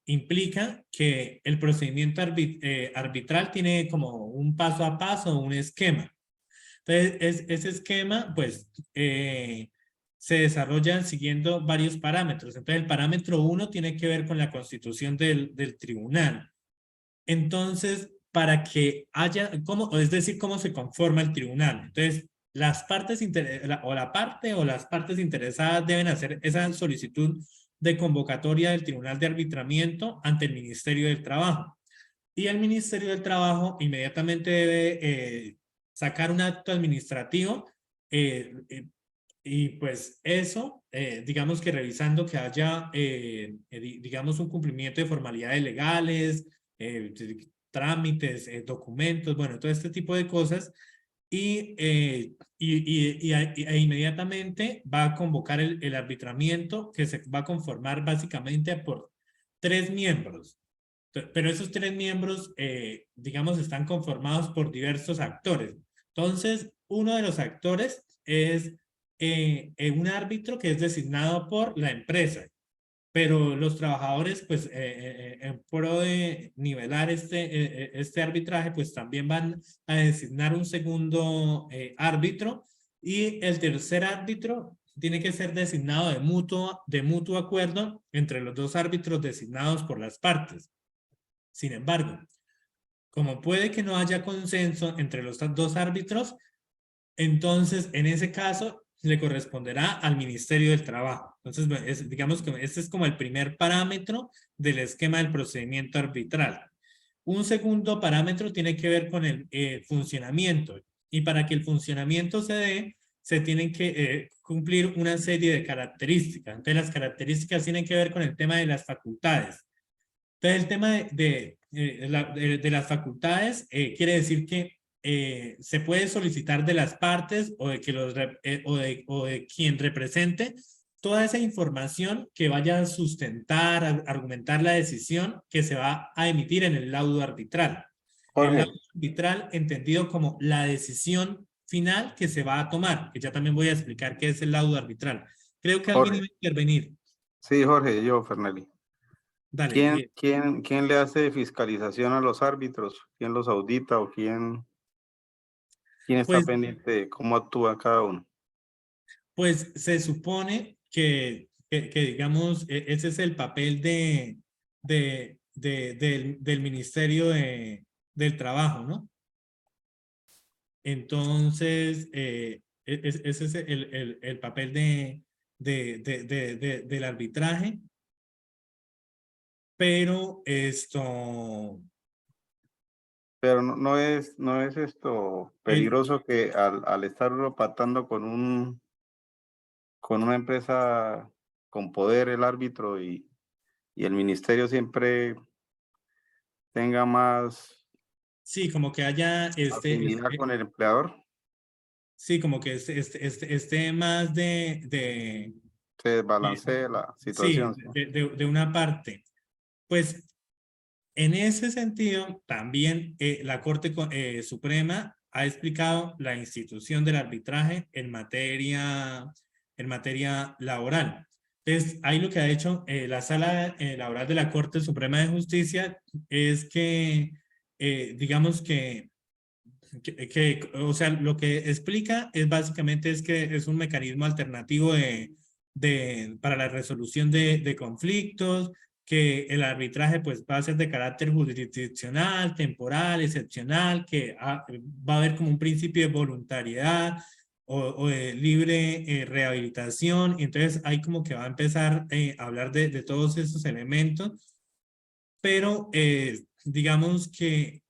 implica que el procedimiento arbitral tiene como un paso a paso, un esquema. Entonces, ese esquema, pues, se desarrolla siguiendo varios parámetros. Entonces, el parámetro 1 tiene que ver con la constitución del tribunal. Entonces, para que haya, es decir, cómo se conforma el tribunal. Entonces, las partes las partes interesadas deben hacer esa solicitud de convocatoria del tribunal de arbitramiento ante el Ministerio del Trabajo. Y el Ministerio del Trabajo inmediatamente debe sacar un acto administrativo y pues eso, digamos que revisando que haya, digamos, un cumplimiento de formalidades legales, trámites, documentos, bueno, todo este tipo de cosas, y inmediatamente va a convocar el arbitramiento que se va a conformar básicamente por 3 miembros. Pero esos 3 miembros, digamos, están conformados por diversos actores. Entonces, uno de los actores es un árbitro que es designado por la empresa. Pero los trabajadores, pues, en pro de nivelar este arbitraje, pues también van a designar un segundo árbitro, y el tercer árbitro tiene que ser designado de mutuo acuerdo entre los 2 árbitros designados por las partes. Sin embargo, como puede que no haya consenso entre los 2 árbitros, entonces en ese caso le corresponderá al Ministerio del Trabajo. Entonces, digamos que este es como el primer parámetro del esquema del procedimiento arbitral. Un segundo parámetro tiene que ver con el funcionamiento, y para que el funcionamiento se dé, se tienen que cumplir una serie de características. Entonces, las características tienen que ver con el tema de las facultades. Entonces, el tema de las facultades quiere decir que se puede solicitar de las partes o de quien represente toda esa información que vaya a sustentar, argumentar la decisión que se va a emitir en el laudo arbitral. Jorge. El laudo arbitral entendido como la decisión final que se va a tomar, que ya también voy a explicar qué es el laudo arbitral. Creo que alguien iba a intervenir. Sí, Jorge, yo, Fernelli. Dale. ¿Quién le hace fiscalización a los árbitros? ¿Quién los audita o quién está Pues, pendiente de cómo actúa cada uno? Pues se supone que digamos, ese es el papel del Ministerio del Trabajo, ¿no? Entonces, ese es el papel del arbitraje. Pero esto... Pero no es esto peligroso que al estar uno pactando con una empresa con poder, el árbitro y el ministerio siempre tenga más Sí, como que haya afinidad con el empleador. sí, como que esté más se desbalancee la Sí, situación. de una parte. Pues en ese sentido, también la Corte Suprema ha explicado la institución del arbitraje en materia laboral. Entonces, ahí lo que ha hecho la Sala Laboral de la Corte Suprema de Justicia es que, digamos o sea, lo que explica es básicamente es que es un mecanismo alternativo para la resolución de conflictos, que el arbitraje pues va a ser de carácter jurisdiccional, temporal, excepcional, que va a haber como un principio de voluntariedad o de libre rehabilitación, y entonces ahí como que va a empezar a hablar de todos esos elementos, pero digamos que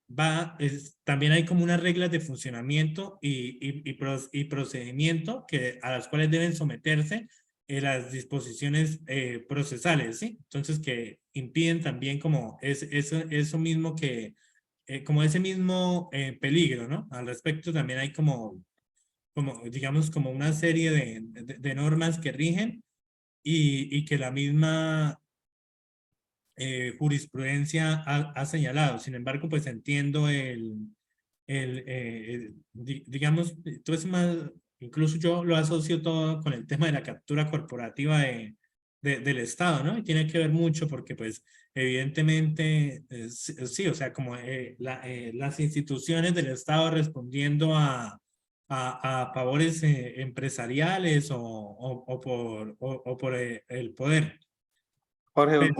también hay como unas reglas de funcionamiento y procedimiento a las cuales deben someterse las disposiciones procesales, ¿sí? Entonces que impiden también como eso mismo como ese mismo peligro, ¿no? Al respecto también hay digamos, como una serie de normas que rigen y que la misma jurisprudencia ha señalado. Sin embargo, pues entiendo digamos, todo es más, incluso yo lo asocio todo con el tema de la captura corporativa del Estado, ¿no? Y tiene que ver mucho porque, pues, evidentemente, sí, o sea, como las instituciones del Estado respondiendo a favores empresariales o por el poder. Jorge, Pero,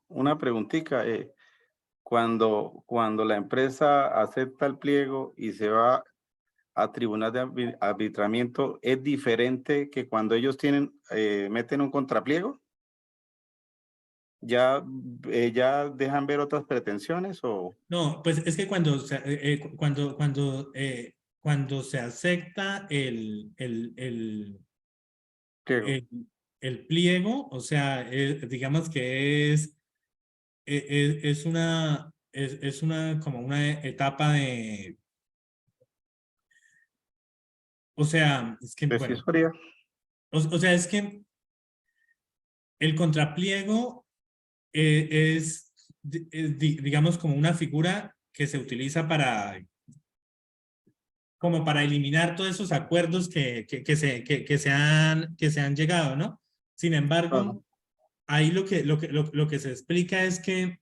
una preguntita. Cuando la empresa acepta el pliego y se va a tribunal de arbitramiento, ¿es diferente que cuando ellos meten un contrapliego? ¿Ya dejan ver otras pretensiones o no, pues es que cuando se acepta pliego? el, el pliego, o sea, digamos que es una como una etapa o sea, es que, bueno, Decisoria. o sea, es que el contrapliego digamos, como una figura que se utiliza como para eliminar todos esos acuerdos que se han llegado, ¿no? Sin Ajá. embargo, ahí lo que se explica es que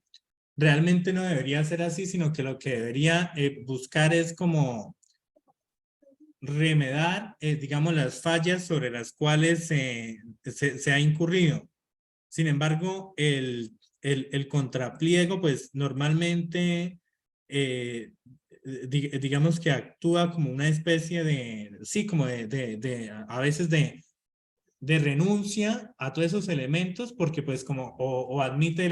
realmente no debería ser así, sino que lo que debería buscar es como remedar, digamos, las fallas sobre las cuales se ha incurrido. Sin embargo, el contrapliego, pues normalmente, digamos que actúa como una especie sí, como a veces de renuncia a todos esos elementos, porque pues como, o admite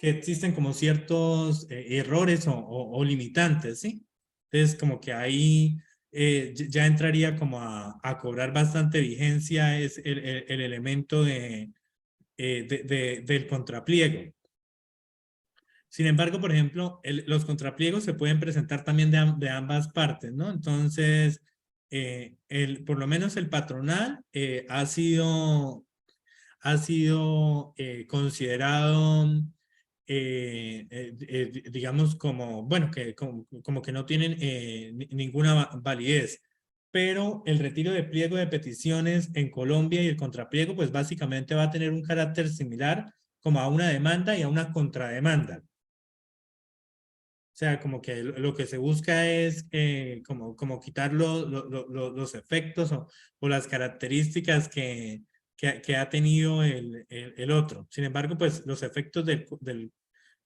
que existen como ciertos errores o limitantes, ¿sí? Entonces, como que ahí ya entraría como a cobrar bastante vigencia es el elemento del contrapliego. Sin embargo, por ejemplo, los contrapliegos se pueden presentar también de ambas partes, ¿no? Entonces, por lo menos el patronal ha sido considerado, digamos, como, bueno, como que no tienen ninguna validez. Pero el retiro de pliego de peticiones en Colombia y el contrapliego, pues básicamente va a tener un carácter similar como a una demanda y a una contrademanda. O sea, como que lo que se busca es como quitar los efectos o las características que ha tenido el otro. Sin embargo, pues los efectos del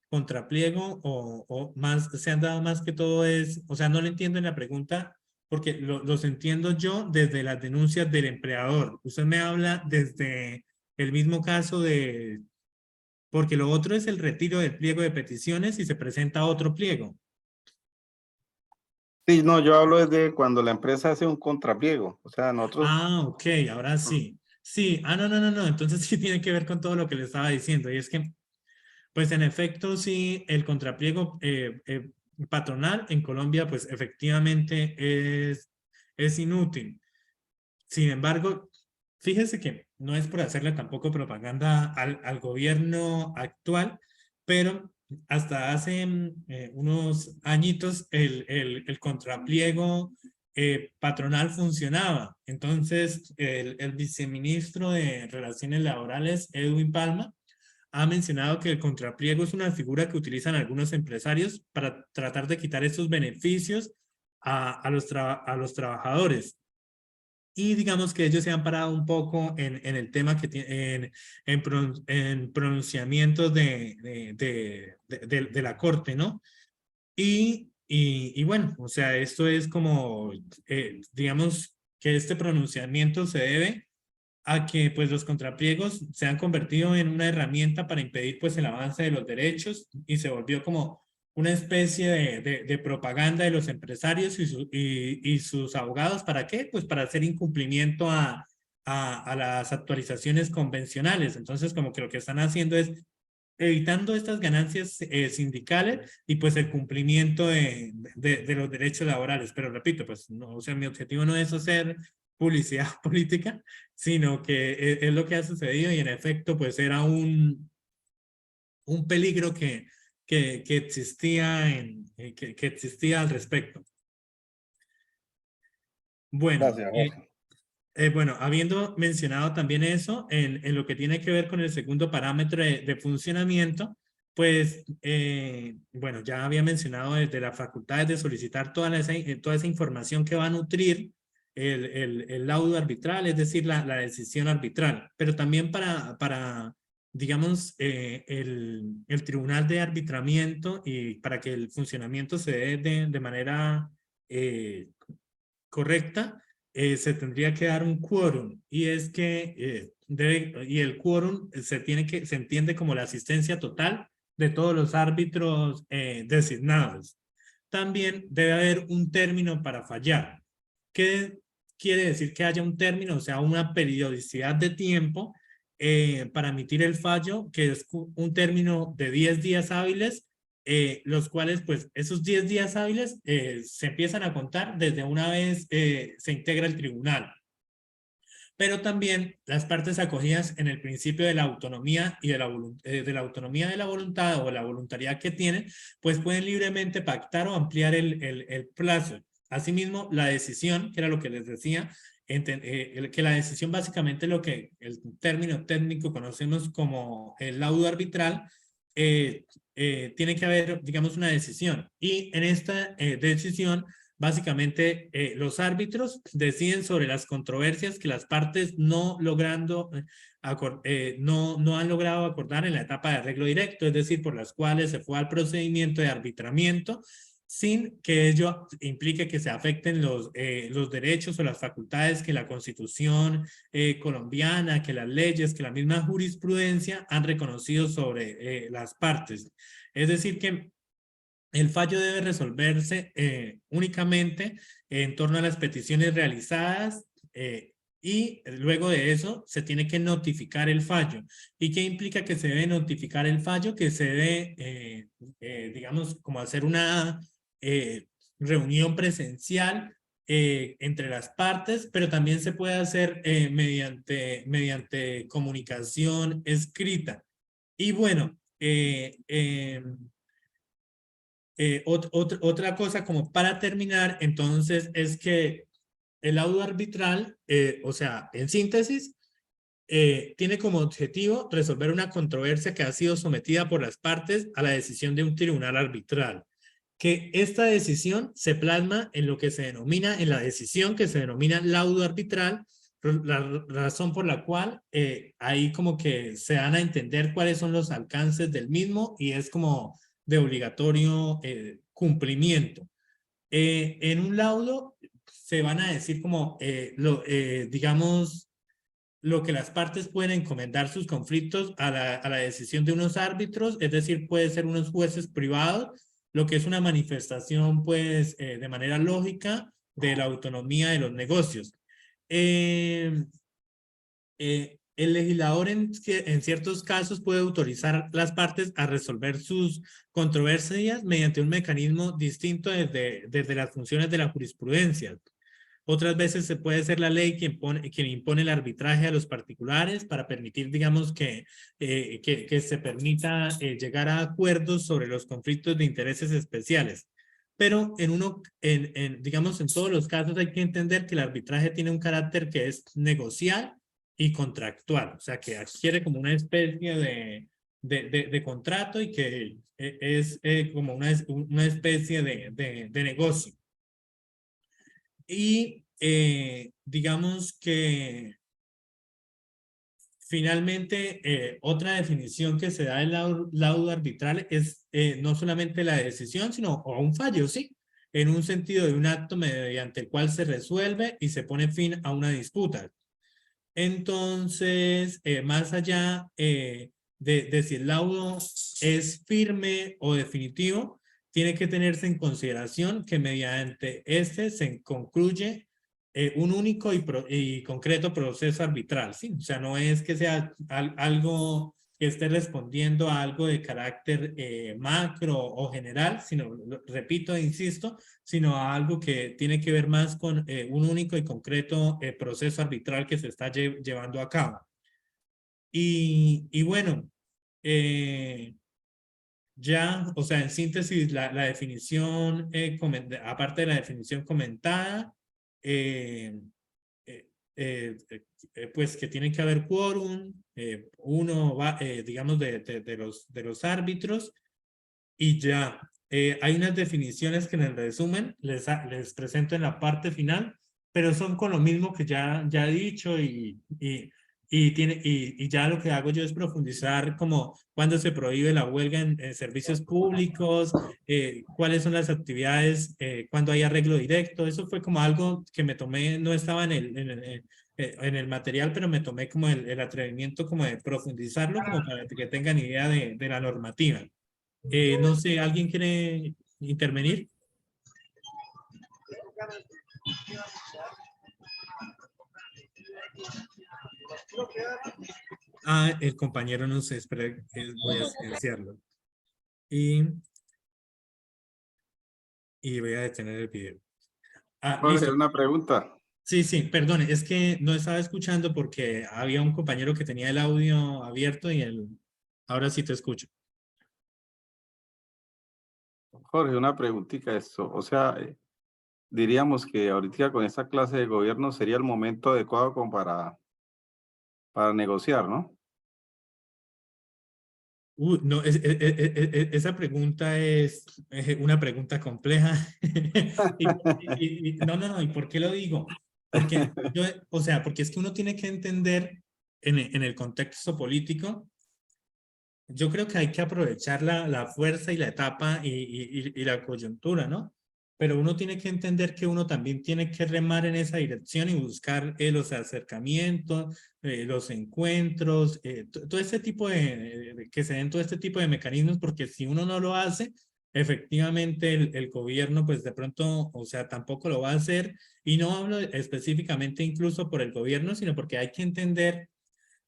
contrapliego o más se han dado más que todo o sea, no le entiendo en la pregunta porque los entiendo yo desde las denuncias del empleador. Usted me habla desde el mismo caso porque lo otro es el retiro del pliego de peticiones y se presenta otro pliego. Sí, no, yo hablo desde cuando la empresa hace un contrapliego. O sea, nosotros. Ah, ok, ahora sí. Sí, no. Entonces sí tiene que ver con todo lo que le estaba diciendo. Y es que, pues en efecto, sí, el contrapliego patronal en Colombia, pues efectivamente es inútil. Sin embargo, fíjese que no es por hacerle tampoco propaganda al gobierno actual, pero hasta hace unos añitos el contrapliego patronal funcionaba. Entonces, el viceministro de Relaciones Laborales, Edwin Palma, ha mencionado que el contrapliego es una figura que utilizan algunos empresarios para tratar de quitar estos beneficios a los trabajadores. Y digamos que ellos se han parado un poco en el tema que tiene en pronunciamientos de la Corte, ¿no? Y bueno, o sea, esto es como, digamos que este pronunciamiento se debe a que pues los contrapliegos se han convertido en una herramienta para impedir pues el avance de los derechos y se volvió como una especie de propaganda de los empresarios y sus abogados. ¿Para qué? Pues para hacer incumplimiento a las actualizaciones convencionales. Entonces como que lo que están haciendo es evitando estas ganancias sindicales y pues el cumplimiento de los derechos laborales. Pero repito, pues no, o sea, mi objetivo no es hacer publicidad política, sino que es lo que ha sucedido y en efecto pues era un peligro que existía, que existía al respecto. Bueno, Gracias, Jorge. bueno, habiendo mencionado también eso, en lo que tiene que ver con el segundo parámetro de funcionamiento, pues, bueno, ya había mencionado desde las facultades de solicitar toda esa información que va a nutrir el laudo arbitral, es decir, la decisión arbitral, pero también para digamos, el tribunal de arbitramiento y para que el funcionamiento se dé de manera correcta, se tendría que dar un quórum y es que y el quórum se entiende como la asistencia total de todos los árbitros designados. También debe haber un término para fallar. ¿Qué quiere decir que haya un término? O sea, una periodicidad de tiempo para emitir el fallo, que es un término de 10 días hábiles, los cuales pues esos 10 días hábiles se empiezan a contar desde una vez se integra el tribunal. Pero también las partes acogidas en el principio de la autonomía y de la autonomía de la voluntad o la voluntariedad que tienen, pues pueden libremente pactar o ampliar el plazo. Asimismo, la decisión, que era lo que les decía, que la decisión básicamente lo que el término técnico conocemos como el laudo arbitral, tiene que haber, digamos, una decisión. Y en esta decisión, básicamente, los árbitros deciden sobre las controversias que las partes no han logrado acordar en la etapa de arreglo directo, es decir, por las cuales se fue al procedimiento de arbitramiento sin que ello implique que se afecten los derechos o las facultades que la Constitución colombiana, que las leyes, que la misma jurisprudencia han reconocido sobre las partes. Es decir, que el fallo debe resolverse únicamente en torno a las peticiones realizadas y luego de eso se tiene que notificar el fallo. ¿Y qué implica que se debe notificar el fallo? Que se debe, digamos, como hacer una reunión presencial entre las partes, pero también se puede hacer mediante comunicación escrita. Y bueno, otra cosa como para terminar, entonces, es que el laudo arbitral, o sea, en síntesis, tiene como objetivo resolver una controversia que ha sido sometida por las partes a la decisión de un tribunal arbitral. Que esta decisión se plasma en lo que se denomina, en la decisión que se denomina laudo arbitral, la razón por la cual ahí como que se dan a entender cuáles son los alcances del mismo y es como de obligatorio cumplimiento. En un laudo se van a decir como, digamos, lo que las partes pueden encomendar sus conflictos a la decisión de unos árbitros, es decir, puede ser unos jueces privados, lo que es una manifestación, pues, de manera lógica de la autonomía de los negocios. El legislador en ciertos casos puede autorizar las partes a resolver sus controversias mediante un mecanismo distinto desde las funciones de la jurisprudencia. Otras veces se puede ser la ley quien impone el arbitraje a los particulares para permitir, digamos, que se permita llegar a acuerdos sobre los conflictos de intereses especiales. Pero digamos, en todos los casos hay que entender que el arbitraje tiene un carácter que es negocial y contractual, o sea, que adquiere como una especie de contrato y que es como una especie de negocio. Y digamos que finalmente otra definición que se da del laudo arbitral es no solamente la decisión, sino o un fallo, ¿sí? En un sentido de un acto mediante el cual se resuelve y se pone fin a una disputa. Entonces, más allá de si el laudo es firme o definitivo, tiene que tenerse en consideración que mediante este se concluye un único y concreto proceso arbitral, ¿sí? O sea, no es que sea algo que esté respondiendo a algo de carácter macro o general, sino, repito e insisto, sino a algo que tiene que ver más con un único y concreto proceso arbitral que se está llevando a cabo. Y bueno, ya, o sea, en síntesis, la definición, aparte de la definición comentada, pues que tiene que haber quórum, uno va, digamos, de los árbitros, y ya. Hay unas definiciones que en el resumen les presento en la parte final, pero son con lo mismo que ya he dicho y ya lo que hago yo es profundizar como cuándo se prohíbe la huelga en servicios públicos, cuáles son las actividades, cuándo hay arreglo directo. Eso fue como algo que me tomé, no estaba en el material, pero me tomé como el atrevimiento como de profundizarlo como para que tengan idea de la normativa. No sé, ¿alguien quiere intervenir? Ah, el compañero no sé, espera, voy a silenciarlo. Y voy a detener el video. Ah, Jorge, listo. una pregunta. Sí, sí, perdone, es que no estaba escuchando porque había un compañero que tenía el audio abierto y ahora sí te escucho. Jorge, una preguntita esto. O sea, diríamos que ahorita con esta clase de gobierno sería el momento adecuado como para negociar, ¿no? No, esa pregunta es una pregunta compleja. No, ¿y por qué lo digo? Porque o sea, porque es que uno tiene que entender en el contexto político, yo creo que hay que aprovechar la fuerza y la etapa y la coyuntura, ¿no? Pero uno tiene que entender que uno también tiene que remar en esa dirección y buscar los acercamientos, los encuentros, todo este tipo que se den todo este tipo de mecanismos, porque si uno no lo hace, efectivamente el gobierno pues de pronto, o sea, tampoco lo va a hacer, y no hablo específicamente incluso por el gobierno, sino porque hay que entender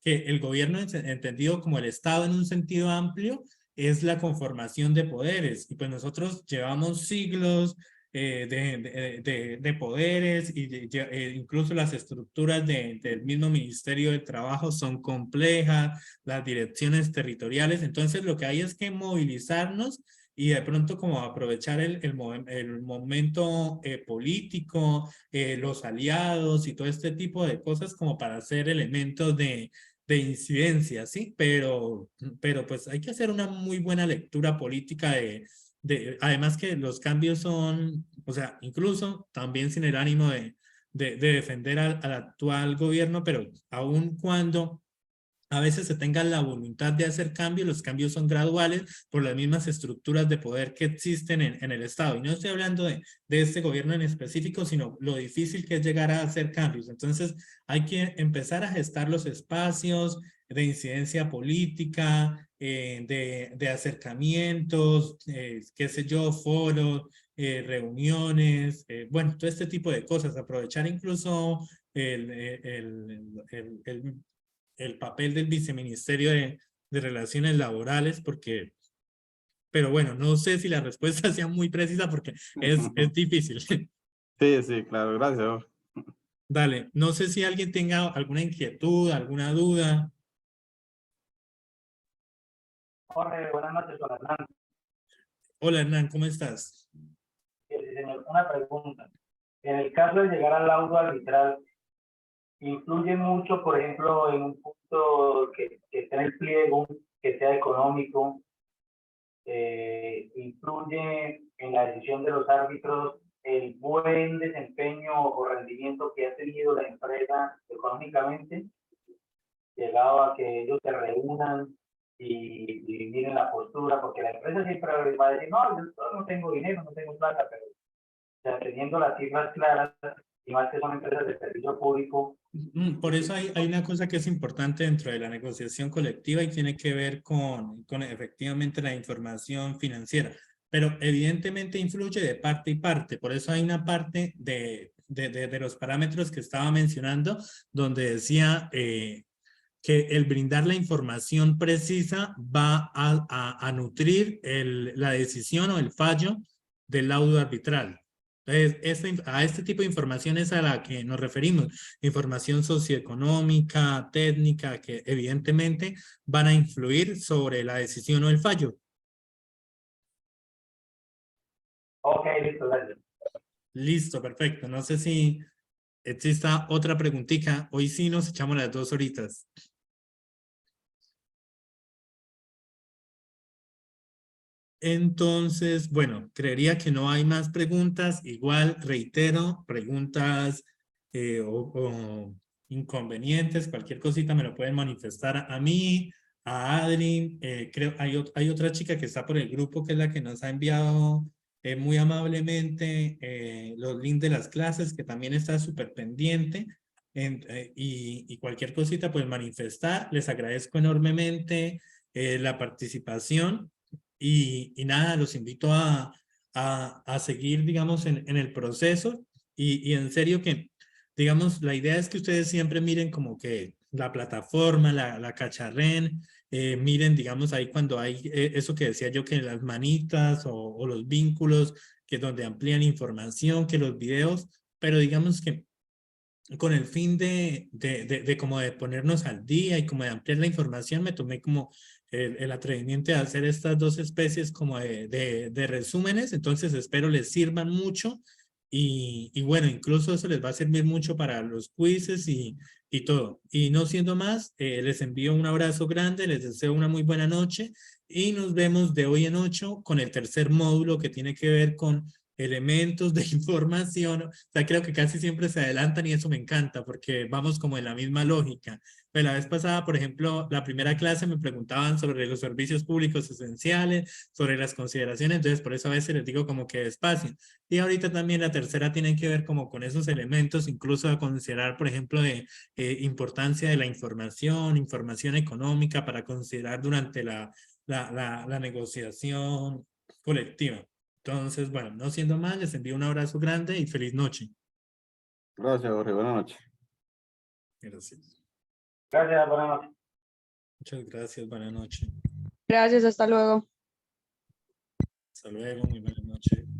que el gobierno, entendido como el Estado en un sentido amplio, es la conformación de poderes. Y pues nosotros llevamos siglos de poderes y incluso las estructuras del mismo Ministerio de Trabajo son complejas, las direcciones territoriales. Entonces lo que hay es que movilizarnos y de pronto como aprovechar el momento político, los aliados y todo este tipo de cosas como para hacer elementos de incidencia, ¿sí? Pero pues hay que hacer una muy buena lectura política además que los cambios son, o sea, incluso también sin el ánimo de defender al actual gobierno, pero aun cuando a veces se tenga la voluntad de hacer cambios, los cambios son graduales por las mismas estructuras de poder que existen en el Estado. Y no estoy hablando de este gobierno en específico, sino lo difícil que es llegar a hacer cambios. Entonces hay que empezar a gestar los espacios de incidencia política, de acercamientos, qué sé yo, foros, reuniones, bueno, todo este tipo de cosas. Aprovechar incluso el papel del viceministerio de Relaciones Laborales, porque, pero bueno, no sé si la respuesta sea muy precisa porque es difícil. Sí, sí, claro, gracias. Jorge. Dale, no sé si alguien tenga alguna inquietud, alguna duda. Jorge, buenas noches, don Hernán. Hola Hernán, ¿cómo estás? Sí, señor, una pregunta. En el caso de llegar al laudo arbitral, ¿influye mucho, por ejemplo, en un punto que esté en el pliego, que sea económico? ¿Influye en la decisión de los árbitros el buen desempeño o rendimiento que ha tenido la empresa económicamente, llegado a que ellos se reúnan y miren la postura? Porque la empresa siempre va a decir, no, yo no tengo dinero, no tengo plata, pero sea, teniendo las cifras claras, y más que son empresas de servicio público. Por eso hay una cosa que es importante dentro de la negociación colectiva y tiene que ver con efectivamente la información financiera, pero evidentemente influye de parte y parte. Por eso hay una parte de los parámetros que estaba mencionando donde decía que el brindar la información precisa va a nutrir la decisión o el fallo del laudo arbitral. Entonces, a este tipo de información es a la que nos referimos, información socioeconómica, técnica, que evidentemente van a influir sobre la decisión o el fallo. Ok, listo, gracias. Listo, perfecto. No sé si exista otra preguntita. Hoy sí nos echamos las 2 horitas. Entonces, bueno, creería que no hay más preguntas. Igual, reitero, preguntas o inconvenientes, cualquier cosita me lo pueden manifestar a mí, a Adri. Creo hay otra chica que está por el grupo que es la que nos ha enviado muy amablemente los links de las clases, que también está súper pendiente. Y cualquier cosita, pues manifestar. Les agradezco enormemente la participación. Y nada, los invito a seguir, digamos, en el proceso y en serio que, digamos, la idea es que ustedes siempre miren como que la plataforma, la cacharren, miren, digamos, ahí cuando hay eso que decía yo, que las manitas o los vínculos, que donde amplían información, que los videos, pero digamos que con el fin de como de ponernos al día y como de ampliar la información, me tomé como el atrevimiento de hacer estas 2 especies como de resúmenes. Entonces espero les sirvan mucho y bueno, incluso eso les va a servir mucho para los quizzes y todo. Y no siendo más, les envío un abrazo grande, les deseo una muy buena noche y nos vemos de hoy en 8 con el tercer módulo que tiene que ver con elementos de información. O sea, creo que casi siempre se adelantan y eso me encanta porque vamos como en la misma lógica. Pero la vez pasada, por ejemplo, la primera clase me preguntaban sobre los servicios públicos esenciales, sobre las consideraciones, entonces por eso a veces les digo como que despacio. Y ahorita también la tercera tiene que ver como con esos elementos, incluso a considerar, por ejemplo, de importancia de la información económica para considerar durante la negociación colectiva. Entonces, bueno, no siendo más, les envío un abrazo grande y feliz noche. Gracias, Jorge. Buenas noches. Gracias. Gracias, buenas noches. Muchas gracias, buenas noches. Gracias, hasta luego. Hasta luego, muy buenas noches.